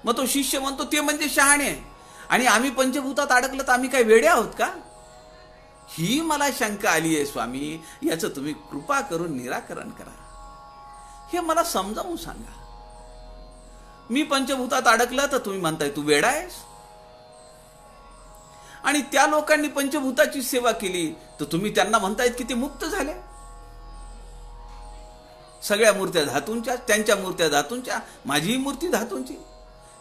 मग तो शिष्य म्हणतो ते म्हणजे शहाणे, आणि आम्ही पंचभूतात अडकलं तर आम्ही काय वेडे आहोत का? ही मला शंका आली आहे स्वामी, याचं तुम्ही कृपा करून निराकरण करा. हे मला समजावून सांगा. मी पंचभूतात अडकलं तर तुम्ही म्हणताय तू वेडा आहेस, आणि त्या लोकांनी पंचभूताची सेवा केली तर तुम्ही त्यांना म्हणतायत की ते मुक्त झाले. सगळ्या मूर्त्या धातूंच्या, त्यांच्या मूर्त्या धातूंच्या, माझीही मूर्ती धातूंची.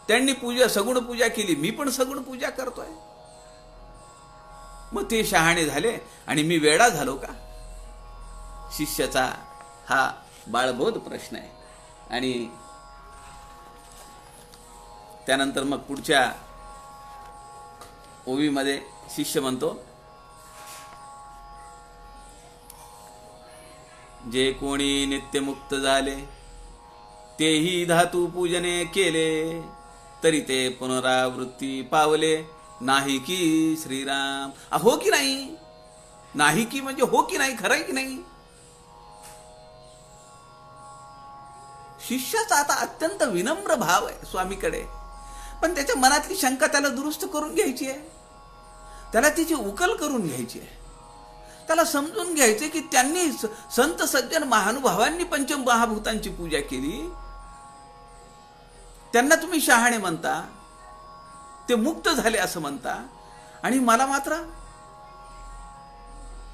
त्यांनी सगुण पूजा केली, मी पण सगुण पूजा करतोय. मग ते शहाणे झाले आणि मी वेडा झालो का? शिष्याचा हा बाळबोध प्रश्न आहे. आणि त्यानंतर मग पुढच्या ओवीमध्ये शिष्य म्हणतो, जे कोणी नित्यमुक्त झाले तेही धातू पूजने केले, तरी ते पुनरावृत्ती पावले नाही की श्रीराम. हो की नाही? नाही की म्हणजे हो की नाही, खरंय की नाही? शिष्याचा आता अत्यंत विनम्र भाव आहे स्वामीकडे, पण त्याच्या मनातली शंका त्याला दुरुस्त करून घ्यायची आहे, त्याला तिची उकल करून घ्यायची आहे. त्याला समजून घ्यायचे की त्यांनी संत सज्जन महानुभावांनी पंचमहाभूतांची पूजा केली, त्यांना तुम्ही शहाणे म्हणता, ते मुक्त झाले असं म्हणता, आणि मला मात्र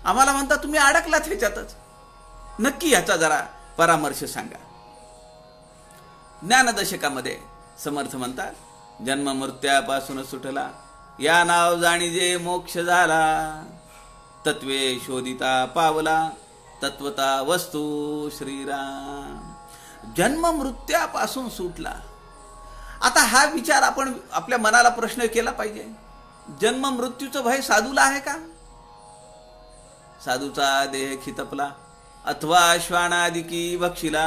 आम्हाला म्हणता तुम्ही अडकलात ह्याच्यातच. नक्की ह्याचा जरा परामर्श सांगा. ज्ञानदशकामध्ये समर्थ म्हणतात, जन्म मृत्यापासून सुटला या नाव जाणीजे मोक्ष झाला, तत्वे शोधिता पावला तत्वता वस्तू श्रीराम. जन्म मृत्यापासून सुटला. आता हा विचार आपण आपल्या मनाला प्रश्न केला पाहिजे, जन्म मृत्यूचं भय साधूला आहे का? साधूचा देह खितपला अथवा श्वानादिकी भक्षिला,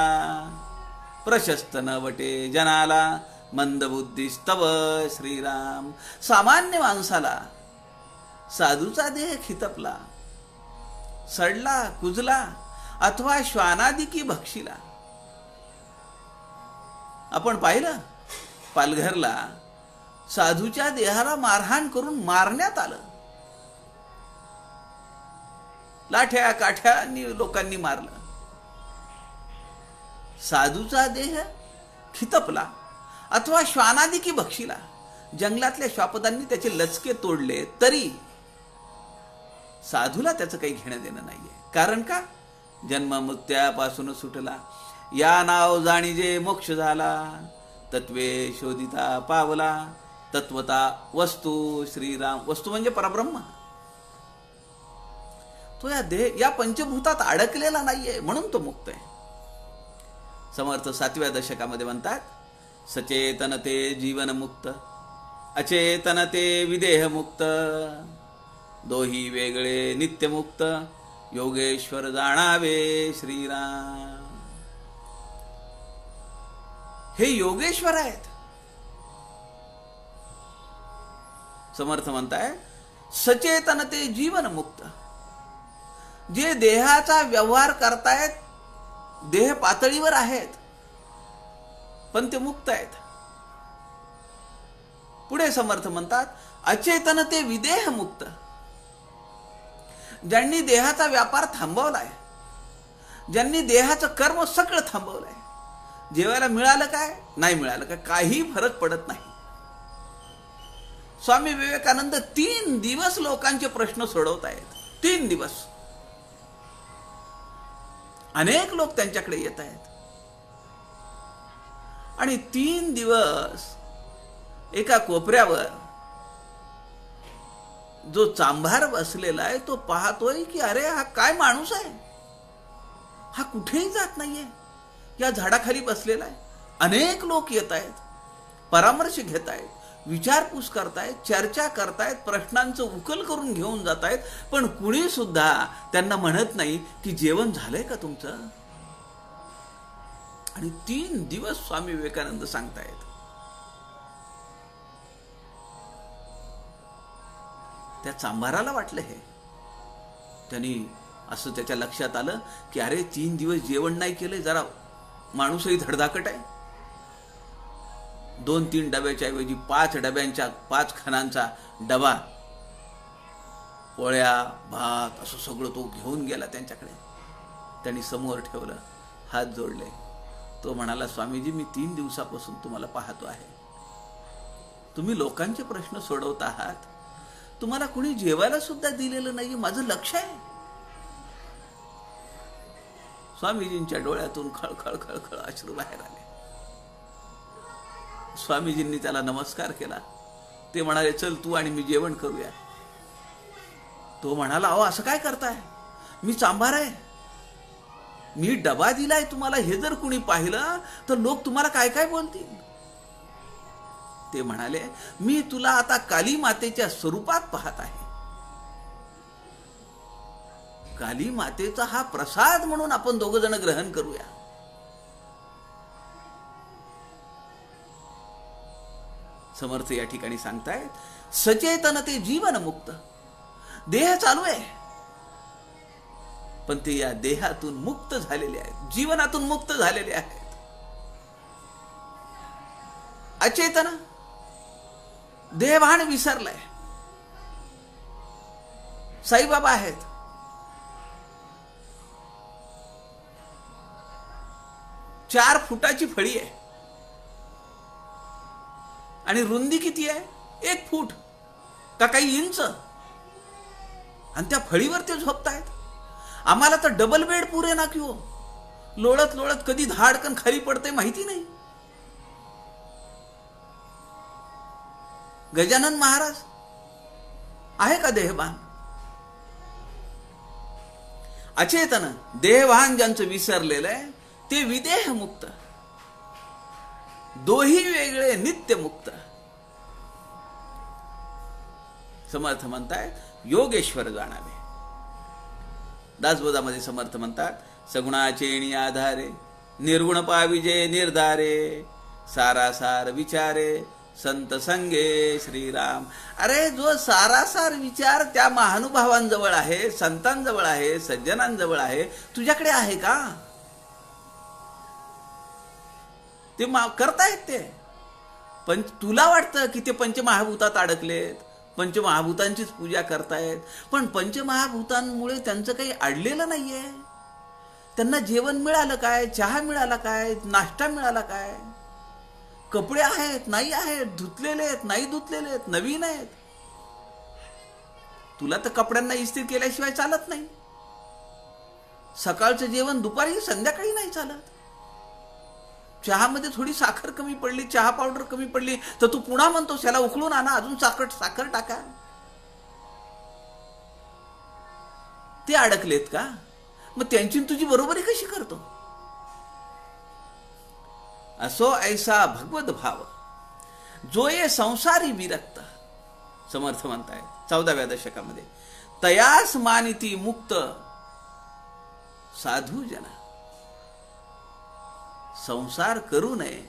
प्रशस्त न वटे जनाला मंदबुद्धीस्तव श्रीराम. सामान्य माणसाला साधूचा देह खितपला, सडला, कुजला अथवा श्वानादिकी भक्षिला. आपण पाहिलं पालघरला साधूच्या देहाला मारहाण करून मारण्यात आलं. लाठ्या काठ्यांनी लोकांनी मारलं. साधूचा देह खितपला अथवा श्वानादिकी भक्षिला, जंगलातल्या श्वापदांनी त्याचे लचके तोडले तरी साधूला त्याचं काही घेणं देणं नाहीये. कारण का? जन्म मृत्यापासून सुटला या नाव जाणीजे मोक्ष झाला, तत्वे शोधिता पावला तत्वता वस्तू श्रीराम. वस्तू म्हणजे परब्रह्म. तो या पंचभूतात अडकलेला नाहीये, म्हणून तो मुक्त आहे. समर्थ 7व्या दशकामध्ये म्हणतात, सचेतन ते जीवन मुक्त, अचेतन ते विदेह मुक्त, दोही वेगळे नित्यमुक्त, योगेश्वर जाणावे श्रीराम. हे योगेश्वर आहेत. समर्थ म्हणताय, सचेतन ते जीवन मुक्त. जे देहाचा व्यवहार करतायत, देह पातळीवर आहेत, पण ते मुक्त आहेत. पुढे समर्थ म्हणतात, अचेतन ते विदेह मुक्त. ज्यांनी देहाचा व्यापार थांबवलाय, ज्यांनी देहाचं कर्म सगळं थांबवलंय, जेवायला मिळालं काय, नाही मिळालं काय, काही फरक पडत नाही. स्वामी विवेकानंद 3 दिवस लोकांचे प्रश्न सोडवतायत. 3 दिवस अनेक लोक त्यांच्याकडे येत आहेत, आणि 3 दिवस एका कोपऱ्यावर जो चांभार बसलेला आहे तो पाहतोय की अरे हा काय माणूस आहे, हा कुठेही जात नाहीये, या झाडाखाली बसलेला आहे. अनेक लोक येत आहेत, परामर्श घेत आहेत, विचारपूस करतायत, चर्चा करतायत, प्रश्नांचं उकल करून घेऊन जात आहेत, पण कुणी सुद्धा त्यांना म्हणत नाही की जेवण झालंय का तुमचं. आणि 3 दिवस स्वामी विवेकानंद सांगतायत. त्या चांभाराला वाटलं हे, त्यांनी असं त्याच्या लक्षात आलं की अरे 3 दिवस जेवण नाही केलंय, जरा माणूसही धडधाकट आहे. 2-3 डब्याच्या ऐवजी 5 डब्यांच्या 5 खणांचा डबा, पोळ्या भात असं सगळं तो घेऊन गेला त्यांच्याकडे. त्यांनी समोर ठेवलं, हात जोडले. तो म्हणाला, स्वामीजी मी 3 दिवसापासून तुम्हाला पाहतो आहे, तुम्ही लोकांचे प्रश्न सोडवत आहात, तुम्हाला कुणी जेवायला सुद्धा दिलेलं नाही, माझं लक्ष आहे. स्वामीजींच्या डोळ्यातून खळखळ खळखळ अश्रू बाहेर आले. स्वामीजींनी त्याला नमस्कार केला. ते म्हणाले, चल तू आणि मी जेवण करूया. तो म्हणाला, अहो असं काय करताय, मी चांभार आहे. मी डबा दिलाय तुम्हाला हे जर कुणी पाहिलं तर लोक तुम्हाला काय काय बोलतील. ते म्हणाले, मी तुला आता काली मातेच्या स्वरूपात पाहत आहे. काली मातेचा हा प्रसाद म्हणून आपण दोघ जण ग्रहण करूया. समर्थ या ठिकाणी सांगतायत, सचेतनते जीवन मुक्त. देह चालू आहे, पण ते या देहातून मुक्त झालेले आहेत, जीवनातून मुक्त झालेले आहेत. अचेतन, देहभान विसरलाय. साईबाबा आहेत, 4 फुटाची फळी आहे आणि रुंदी किती आहे? 1 फूट का काही इंच, आणि त्या फळीवर ते झोपतायत. आम्हाला तर डबल बेड पुरे ना की हो. लोळत लोळत कधी धाडकन खाली पडते माहिती नाही. गजानन महाराज आहे का देहभान? अचेतन, देहभान ज्यांचं विसरलेलं आहे ते विदेह मुक्त, दोही वेगळे नित्य मुक्त. समर्थ म्हणतायत, योगेश्वर जाणावे. दासबोधामध्ये समर्थ म्हणतात, सगुणाचेणी आधारे निर्गुण पाविजे निर्धारे, सारासार विचारे संत संगे श्रीराम. अरे जो सारासार विचार त्या महानुभावांजवळ आहे, संतांजवळ आहे, सज्जनांजवळ आहे, तुझ्याकडे आहे का? ते करतायत ते, पण तुला वाटतं की ते पंचमहाभूतात अडकलेत, पंचमहाभूतांचीच पूजा करतायत. पण पंचमहाभूतांमुळे त्यांचं काही अडलेलं नाहीये. त्यांना जेवण मिळालं काय? चहा मिळाला काय? नाश्ता मिळाला काय? कपडे आहेत नाही आहेत, धुतलेले आहेत नाही धुतलेले आहेत, नवीन आहेत. तुला तर कपड्यांना इस्त्री केल्याशिवाय चालत नाही. सकाळचं जेवण दुपारी संध्याकाळी नाही चालत. चहामध्ये थोडी साखर कमी पडली, चहा पावडर कमी पडली तर तू पुन्हा म्हणतोस याला उकळून आणा, अजून साखर टाका. ते अडकलेत का? मग त्यांची तुझी बरोबरी कशी करतो? असो ऐसा भगवत भाव, जो ये संसारी विरक्त. समर्थ म्हणताय 14व्या दशकामध्ये, तयास मानिती मुक्त साधू जना. संसार करू नये,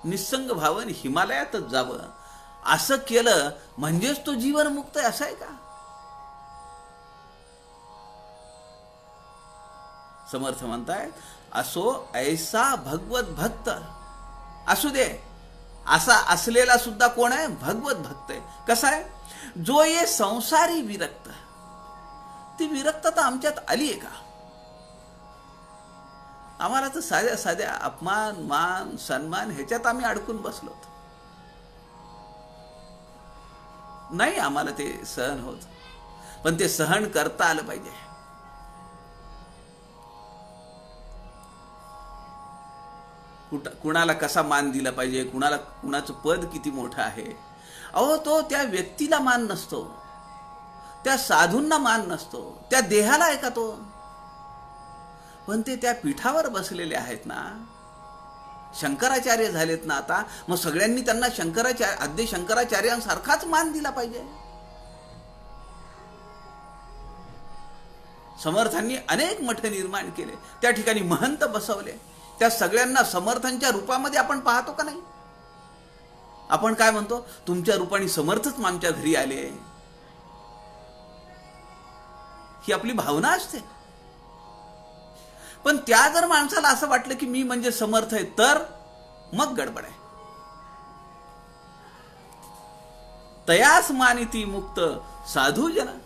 निसंग भावन हिमालयातच जावं. असं केलं म्हणजेच तो जीवन मुक्त आहे असं आहे का? समर्थ म्हणताय, असो ऐसा भगवत भक्त. असू दे, असा असलेला सुद्धा कोण आहे? भगवत भक्त आहे. कसा आहे? जो ये संसारी विरक्त. ती विरक्तता आमच्यात आली आहे का? आम्हाला तर साध्या साध्या अपमान, मान, सन्मान ह्याच्यात आम्ही अडकून बसलो. नाही आम्हाला ते सहन होत, पण ते सहन करता आलं पाहिजे. कुणाला कसा मान दिला पाहिजे, कुणाचं पद किती मोठं आहे. अहो तो त्या व्यक्तीला मान नसतो, त्या साधूंना मान नसतो, त्या देहाला आहे का तो? पण ते त्या पीठावर बसलेले आहेत ना, शंकराचार्य झालेत ना आता, मग सगळ्यांनी त्यांना आद्य शंकराचार्यांसारखाच मान दिला पाहिजे. समर्थांनी अनेक मठ निर्माण केले, त्या ठिकाणी महंत बसवले. त्या सगळ्यांना समर्थांच्या रूपामध्ये आपण पाहतो का नाही? आपण काय म्हणतो? तुमच्या रूपाने समर्थच आमच्या घरी आले, ही आपली भावना असते. पण त्या जर माणसाला असं वाटलं की मी म्हणजे समर्थ आहे, तर मग गडबड आहे. तयास मानिती मुक्त साधू जन.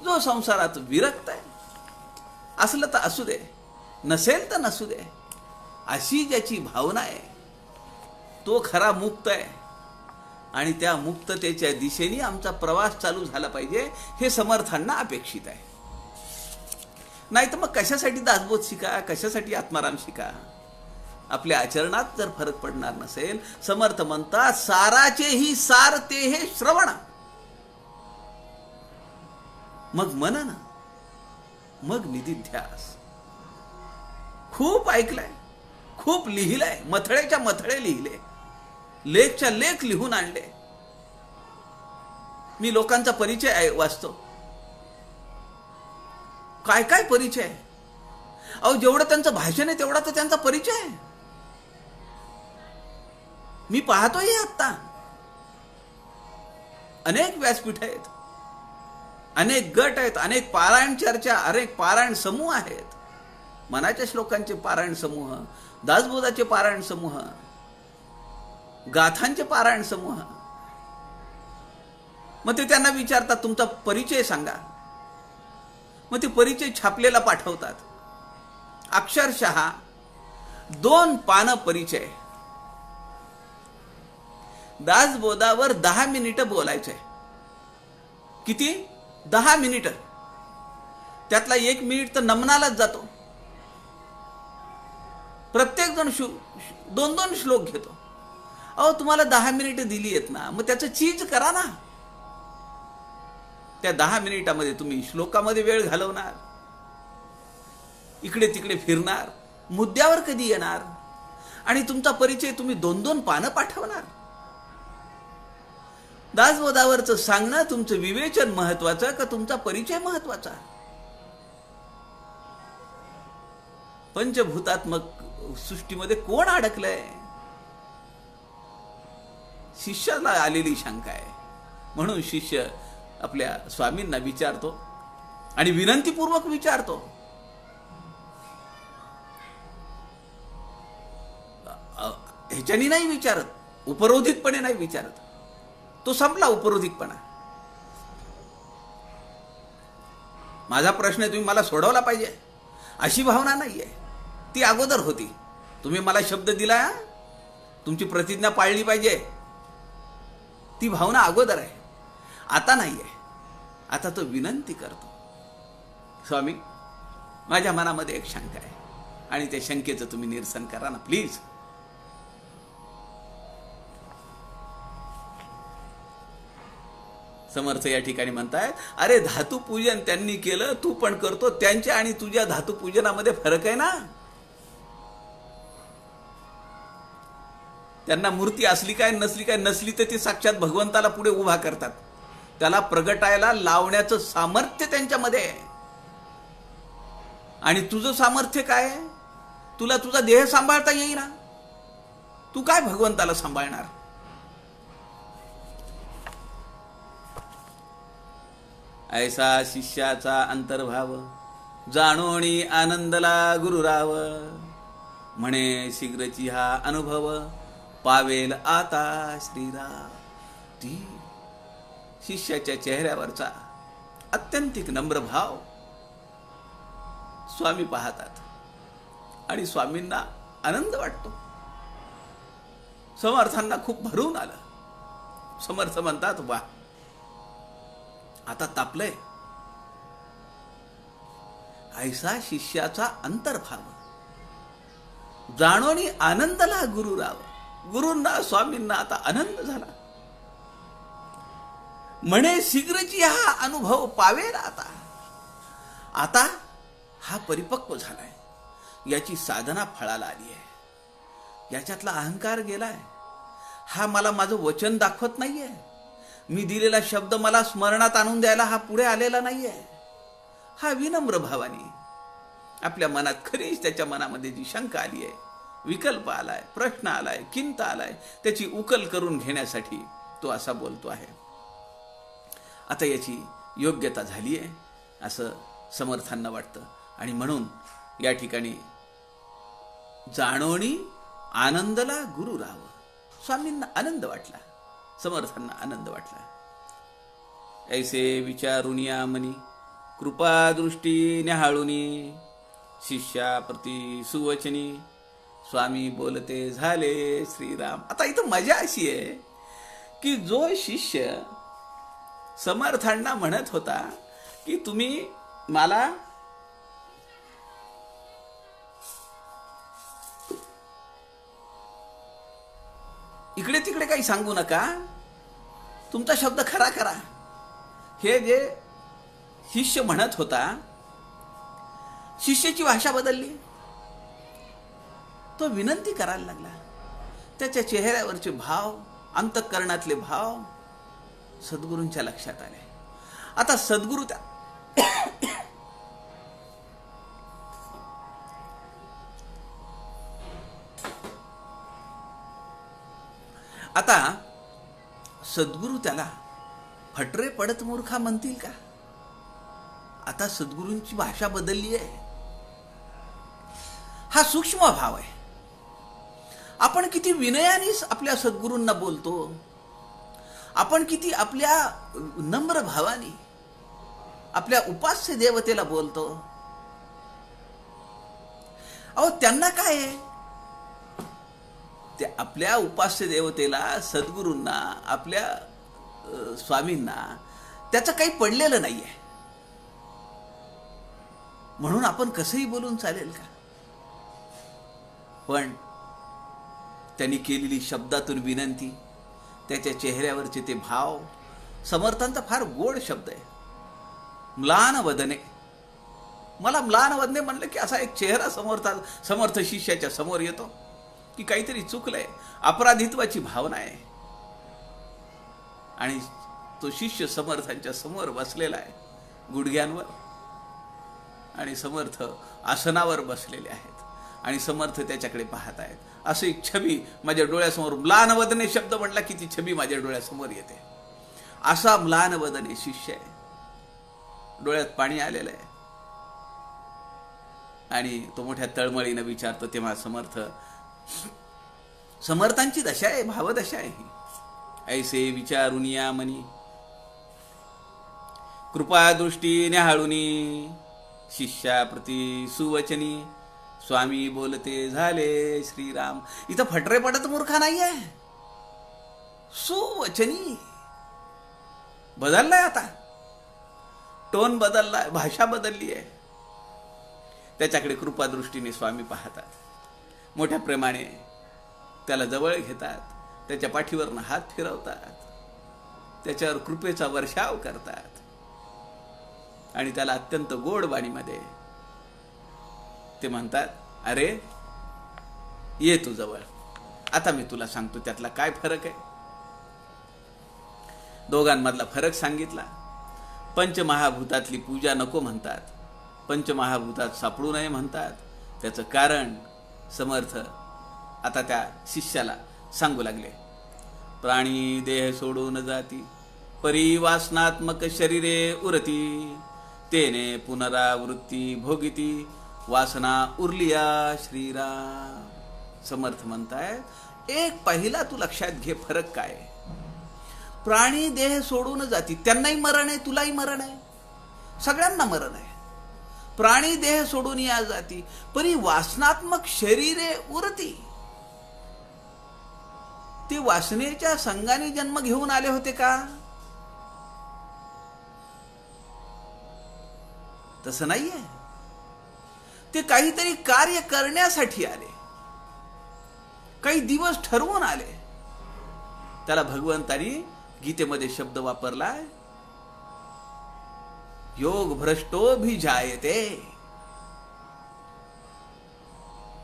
जो संसारात विरक्त आहे, असलं तर असू दे, नसेल तर नसू दे, अशी ज्याची भावना आहे तो खरा मुक्त आहे. आणि त्या मुक्ततेच्या दिशेने आमचा प्रवास चालू झाला पाहिजे, हे समर्थांना अपेक्षित आहे. नाही तर मग कशासाठी दासबोध शिका, कशासाठी आत्माराम शिका? आपल्या आचरणात जर फरक पडणार नसेल, समर्थ म्हणतात, साराचेही सार ते हे श्रवण, मग मनन, मग निधिध्यास. खूप ऐकलंय, खूप लिहिलंय, मथळेच्या मथळे लिहिले, लेखच्या लेख लिहून आणले. मी लोकांचा परिचय वाचतो. काय काय परिचय. अहो, जेवढं त्यांचं भाषण आहे तेवढा तर त्यांचा परिचय आहे. मी पाहतोय आत्ता अनेक व्यासपीठ आहेत, अनेक गट आहेत, अनेक पारायण चर्चा, अनेक पारायण समूह आहेत. मनाच्या श्लोकांचे पारायण समूह, दासबोधाचे पारायण समूह, गाथांचे पारायण समूह. मग ते त्यांना विचारतात तुमचा परिचय सांगा. मग ते परिचय छापलेला पाठवतात. अक्षरशः 2 पानं परिचय. दासबोधावर 10 मिनिटं बोलायचंय. किती? 10 मिनिटं. त्यातला 1 मिनिट तर नमनालाच जातो. प्रत्येक जण 2-2 श्लोक घेतो. अहो, तुम्हाला 10 मिनिटं दिली आहेत ना, मग त्याचं चीज करा ना. त्या 10 मिनिटामध्ये तुम्ही श्लोकामध्ये वेळ घालवणार, इकडे तिकडे फिरणार, मुद्द्यावर कधी येणार, आणि तुमचा परिचय तुम्ही 2-2 पानं पाठवणार. दासबोधावरचं सांगणं तुमचं विवेचन महत्वाचं का तुमचा परिचय महत्वाचा? पंचभूतात्मक सृष्टीमध्ये कोण अडकलंय? शिष्याला आलेली शंका आहे. म्हणून शिष्य आपल्या स्वामींना विचारतो आणि विनंतीपूर्वक विचारतो. ह्याच्यानी नाही विचारत, उपरोधितपणे नाही विचारत. तो संपला उपरोधिकपणा. माझा प्रश्न आहे, तुम्ही मला सोडवला पाहिजे अशी भावना नाहीये. ती अगोदर होती. तुम्ही मला शब्द दिला, तुमची प्रतिज्ञा पाळली पाहिजे, ती भावना अगोदर आहे. आता नाहीये. आता तो विनंती करतो, स्वामी, माझ्या मनामध्ये एक शंका आहे आणि त्या शंकेचं तुम्ही निरसन करा ना प्लीज. समर्थ या ठिकाणी म्हणतायत, अरे धातू पूजन त्यांनी केलं, तू पण करतो. त्यांच्या आणि तुझ्या धातू पूजनामध्ये फरक आहे ना. त्यांना मूर्ती असली काय नसली काय, नसली तर ती साक्षात भगवंताला पुढे उभा करतात. त्याला प्रगटायला लावण्याचं सामर्थ्य त्यांच्यामध्ये आहे. आणि तुझं सामर्थ्य काय आहे? तुला तुझा देह सांभाळता येईना, तू काय भगवंताला सांभाळणार? ऐसा शिष्याचा अंतर्भाव, जाणोनी आनंदला गुरुराव. म्हणे शीघ्रची हा अनुभव, पावेल आता श्रीराम. ती शिष्याच्या चेहऱ्यावरचा अत्यंतिक नम्र भाव स्वामी पाहतात आणि स्वामींना आनंद वाटतो. समर्थांना खूप भरून आलं. समर्थ म्हणतात, वा, आता तापलंय. ऐसा शिष्याचा अंतर्भाव, जाणोनी आनंदला गुरुराव. गुरूंना, स्वामींना आता आनंद झाला. म्हणे शीघ्रची हा अनुभव पावेल आता. आता हा परिपक्व झालाय, याची साधना फळाला आली आहे, याच्यातला अहंकार गेलाय. हा मला माझं वचन दाखवत नाहीये, मी दिलेला शब्द मला स्मरणात आणून द्यायला हा पुढे आलेला नाहीये. हा विनम्र भावाने आपल्या मनात, खरीच त्याच्या मनामध्ये जी शंका आली आहे, विकल्प आलाय, प्रश्न आलाय, किंत आलाय, त्याची उकल करून घेण्यासाठी तो असा बोलतो आहे. आता याची योग्यता झाली आहे असं समर्थांना वाटतं. आणि म्हणून या ठिकाणी जाणोनी आनंदला गुरुराव. स्वामींना आनंद वाटला, समर्थांना आनंद वाटला. ऐसे विचारुनिया मनी, कृपा दृष्टी न्याहाळुनी, शिष्याप्रती सुवचनी, स्वामी बोलते झाले श्रीराम. आता इथं मजा अशी आहे की जो शिष्य समर्थांना म्हणत होता की तुम्ही मला इकडे तिकडे काही सांगू नका, तुमचा शब्द खरा करा, हे जे शिष्य म्हणत होता, शिष्याची भाषा बदलली. तो विनंती करायला लागला. त्याच्या चेहऱ्यावरचे भाव, अंतःकरणातले भाव सद्गुरूंच्या लक्षात आले. आता सद्गुरू आता सद्गुरू त्याला फटरे पडत मूर्खा म्हणतील का? आता सद्गुरूंची भाषा बदलली आहे. हा सूक्ष्म भाव आहे. आपण किती विनयाने आपल्या सद्गुरूंना बोलतो, आपण किती आपल्या नम्र भावाने आपल्या उपास्य देवतेला बोलतो. अहो त्यांना काय आहे, ते आपल्या उपास्य देवतेला, सद्गुरूंना, आपल्या स्वामींना त्याचं काही पडलेलं नाहीये. म्हणून आपण कसंही बोलून चालेल का? पण त्यांनी केलेली शब्दातून विनंती, त्याच्या चेहऱ्यावरचे ते भाव, समर्थांचा फार गोड शब्द आहे. म्लान वदने. मला म्लान वदने म्हणलं की असा एक चेहरा समर्थ शिष्याच्या समोर येतो की काहीतरी चुकलंय, अपराधित्वाची भावना आहे. आणि तो शिष्य समर्थांच्या समोर बसलेला आहे, गुडघ्यांवर, आणि समर्थ आसनावर बसलेले आहेत आणि समर्थ त्याच्याकडे पाहत आहेत. अशी एक छबी माझ्या डोळ्यासमोर, म्लानवदने शब्द म्हटला की ती छबी माझ्या डोळ्यासमोर येते. असा म्लानवदने शिष्य आहे. डोळ्यात पाणी आलेलं आहे आणि तो मोठ्या तळमळीनं विचारतो. तेव्हा समर्थांची दशा आहे, भावदशा आहे ही. ऐसे विचारून या मनी, कृपा दृष्टी न्याहाळुनी, शिष्याप्रती सुवचनी, स्वामी बोलते झाले श्रीराम. इथं फटरे पडत मूर्खा नाहीये, सुवचनी. बदललाय आता, टोन बदललाय, भाषा बदलली आहे. त्याच्याकडे कृपा दृष्टीने स्वामी पाहतात, मोठ्या प्रेमाने त्याला जवळ घेतात, त्याच्या पाठीवरनं हात फिरवतात, त्याच्यावर कृपेचा वर्षाव करतात आणि त्याला अत्यंत गोड बाणीमध्ये ते म्हणतात, अरे ये तू जवळ, आता मी तुला सांगतो त्यातला काय फरक आहे. दोघांमधला फरक सांगितला. पंचमहाभूतातली पूजा नको म्हणतात, पंचमहाभूतात सापडू नये म्हणतात. त्याचं कारण समर्थ आता त्या शिष्याला सांगू लागले. प्राणी देह सोडून जाती, परिवासनात्मक शरीरे उरती, तेने पुनरावृत्ती भोगिती, वासना उरलिया श्रीराम. समर्थ म्हणताय, एक पहिला तू लक्षात घे फरक काय. प्राणी देह सोडून जाती, त्यांनाही मरण आहे, तुलाही मरण आहे, सगळ्यांना मरण आहे. प्राणी देह सोडून या जाती, परी वासनात्मक शरीरे उरती. ते वासनेच्या संगाने जन्म घेऊन आले होते का? तसं नाहीये. ते काहीतरी कार्य करण्यासाठी आले, काही दिवस ठरवून आले. त्याला भगवंतानी गीतेमध्ये शब्द वापरलाय, योग भ्रष्टो भी जायते.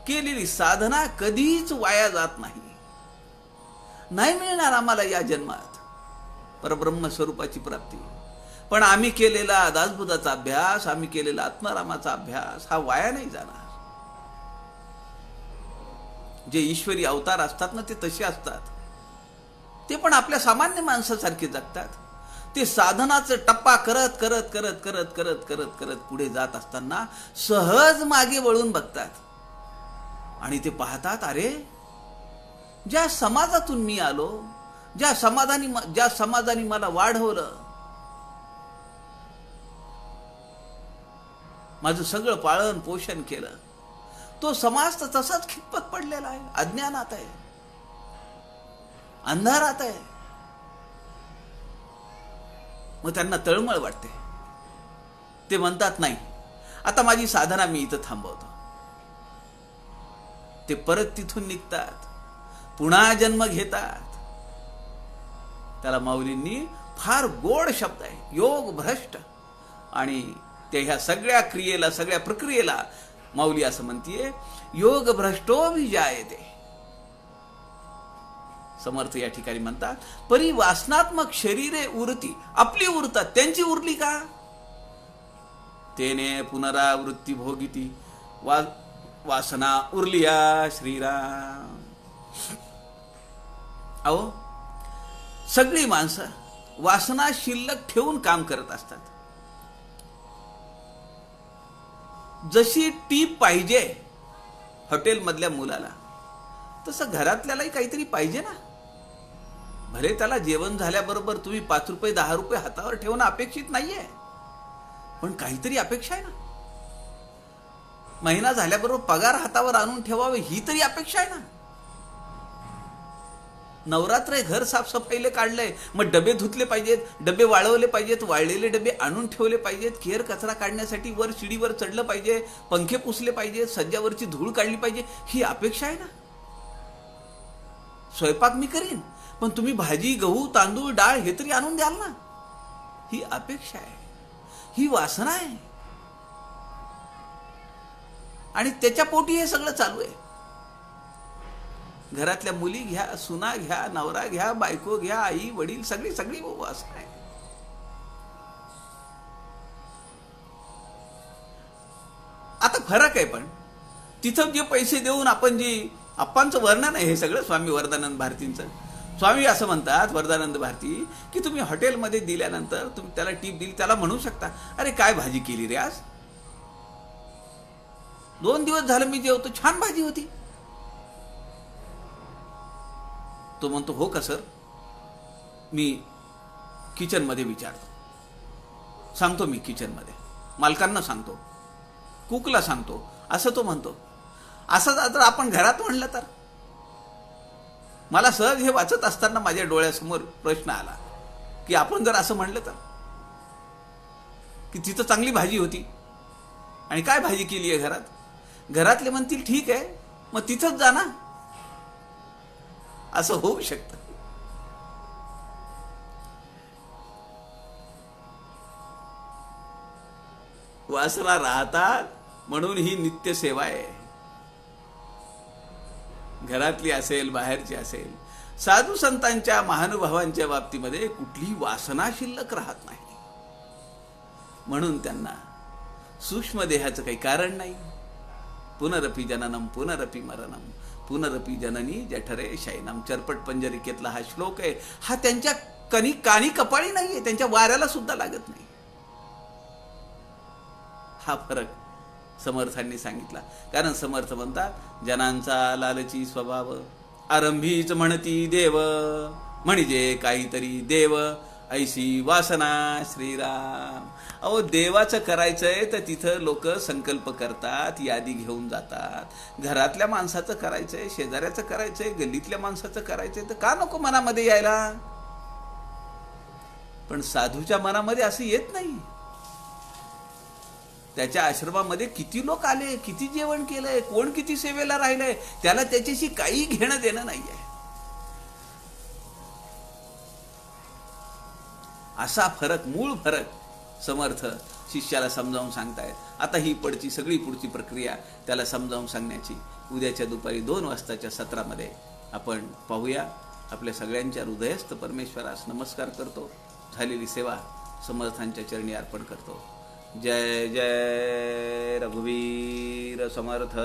केलेली साधना कधीच वाया जात नाही. नाही मिळणार आम्हाला या जन्मात परब्रह्म स्वरूपाची प्राप्ती, पण आम्ही केलेला दासबोधाचा अभ्यास, आम्ही केलेला आत्मारामाचा अभ्यास हा वाया नाही जाणार. जे ईश्वरी अवतार असतात ना, ते तसे असतात. ते पण आपल्या सामान्य माणसासारखे जगतात. ते साधनाचं टप्पा करत करत करत करत करत करत करत पुढे जात असताना सहज मागे वळून बघतात आणि ते पाहतात, अरे ज्या समाजातून मी आलो, ज्या समाजाने मला वाढवलं, माझं सगळं पालन पोषण केलं, तो समाज तर तसाच खितपत पडलेला आहे, अज्ञानात आहे, अंधारात आहे. मग त्यांना तळमळ वाटते. ते म्हणतात, नाही आता माझी साधना मी इथं थांबवतो. ते परत तिथून निघतात, पुन्हा जन्म घेतात. त्याला माऊलींनी फार गोड शब्द आहे, योग भ्रष्ट. आणि ते ह्या सगळ्या क्रियेला, सगळ्या प्रक्रियेला माऊली असं म्हणतीये, योग भ्रष्टोभिजायते. समर्थ या ठिकाणी म्हणतात, परी वासनात्मक शरीरे उरती, आपली उरतात, त्यांची उरली का? तेने पुनरावृत्ती भोगिती, वासना उरलिया श्रीराम. अहो, सगळी माणसं वासना शिल्लक ठेवून काम करत असतात. जशी टीप पाहिजे हॉटेलमधल्या मुलाला, तसं घरातल्यालाही काहीतरी पाहिजे ना. भले त्याला जेवण झाल्याबरोबर तुम्ही 5 रुपये 10 रुपये हातावर ठेवणं अपेक्षित नाहीये, पण काहीतरी अपेक्षा आहे ना. महिना झाल्याबरोबर पगार हातावर आणून ठेवावे ही तरी अपेक्षा आहे ना. नवरात्र घर साफसफाईले काढलंय, मग डबे धुतले पाहिजेत, डबे वाळवले पाहिजेत, वाळलेले डबे आणून ठेवले पाहिजेत, केर कचरा काढण्यासाठी वर शिडीवर चढलं पाहिजे, पंखे पुसले पाहिजेत, सज्जावरची धूळ काढली पाहिजे, ही अपेक्षा आहे ना. स्वयंपाक मी करीन, पण तुम्ही भाजी गहू तांदूळ डाळ हे तरी आणून द्याल ना, ही अपेक्षा आहे, ही वासना आहे. आणि त्याच्या पोटी हे सगळं चालू आहे. घरातल्या मुली घ्या, सुना घ्या, नवरा घ्या, बायको घ्या, आई वडील, सगळी सगळी वासना आहे. आता फरक आहे, पण तिथं जे पैसे देऊन आपण जी अप्पांचं वर्णन आहे हे सगळं स्वामी वरदानंद भारतींचं. स्वामी असं म्हणतात वरदानंद भारती की तुम्ही हॉटेलमध्ये दिल्यानंतर तुम्ही त्याला टीप दिली, त्याला म्हणू शकता, अरे काय भाजी केली रे आज, 2 दिवस झालं मी जेवतो, छान भाजी होती. तो म्हणतो, हो का सर, मी किचनमध्ये विचारतो, सांगतो मी किचनमध्ये, मालकांना सांगतो, कुकला सांगतो, असं तो म्हणतो. असं जर आपण घरात म्हणलं तर, मला सहज हे वाचत असताना माझ्या डोळ्यासमोर प्रश्न आला की आपण जर असं म्हणलं तर, की तिथं चांगली भाजी होती आणि काय भाजी केली आहे घरात, घरातले म्हणतील ठीक आहे मग तिथंच जा ना, असं होऊ शकतं. वासना राहतात म्हणून ही नित्य सेवा आहे. घरातली असेल, बाहेरची असेल, साधू संतांच्या महानुभावांच्या बाबतीमध्ये कुठलीही वासना शिल्लक राहत नाही. म्हणून त्यांना सूक्ष्म देहाचं काही कारण नाही. पुनरपि जननम पुनरपि मरणम पुनरपि जननी जठरे शयनम. चरपट पंजरिकेतला हा श्लोक आहे. हा त्यांच्या कानी कपाळी नाहीये, त्यांच्या वाऱ्याला सुद्धा लागत नाही. हा फरक समर्थांनी सांगितला. कारण समर्थ म्हणतात, जनांचा लालची स्वभाव आरंभीच म्हणती देव, म्हणजे काहीतरी देव ऐशी वासना श्रीराम. अहो, देवाचं करायचंय तर तिथं लोक संकल्प करतात, यादी घेऊन जातात. घरातल्या माणसाचं करायचंय, शेजाऱ्याचं करायचंय, गल्लीतल्या माणसाचं करायचंय, तर का नको मनामध्ये यायला? पण साधूच्या मनामध्ये असं येत नाही. त्याच्या आश्रमामध्ये किती लोक आले, किती जेवण केलंय, कोण किती सेवेला राहिलंय, त्याला त्याच्याशी काही घेणं देणं नाहीये. असा फरक, मूळ फरक समर्थ शिष्याला समजावून सांगतायत. आता ही सगळी पुढची प्रक्रिया त्याला समजावून सांगण्याची उद्याच्या दुपारी 2 वाजताच्या सत्रामध्ये आपण पाहूया. आपल्या सगळ्यांच्या हृदयस्थ परमेश्वरास नमस्कार करतो. झालेली सेवा समर्थांच्या चरणी अर्पण करतो. जय जय रघुवीर समर्थ.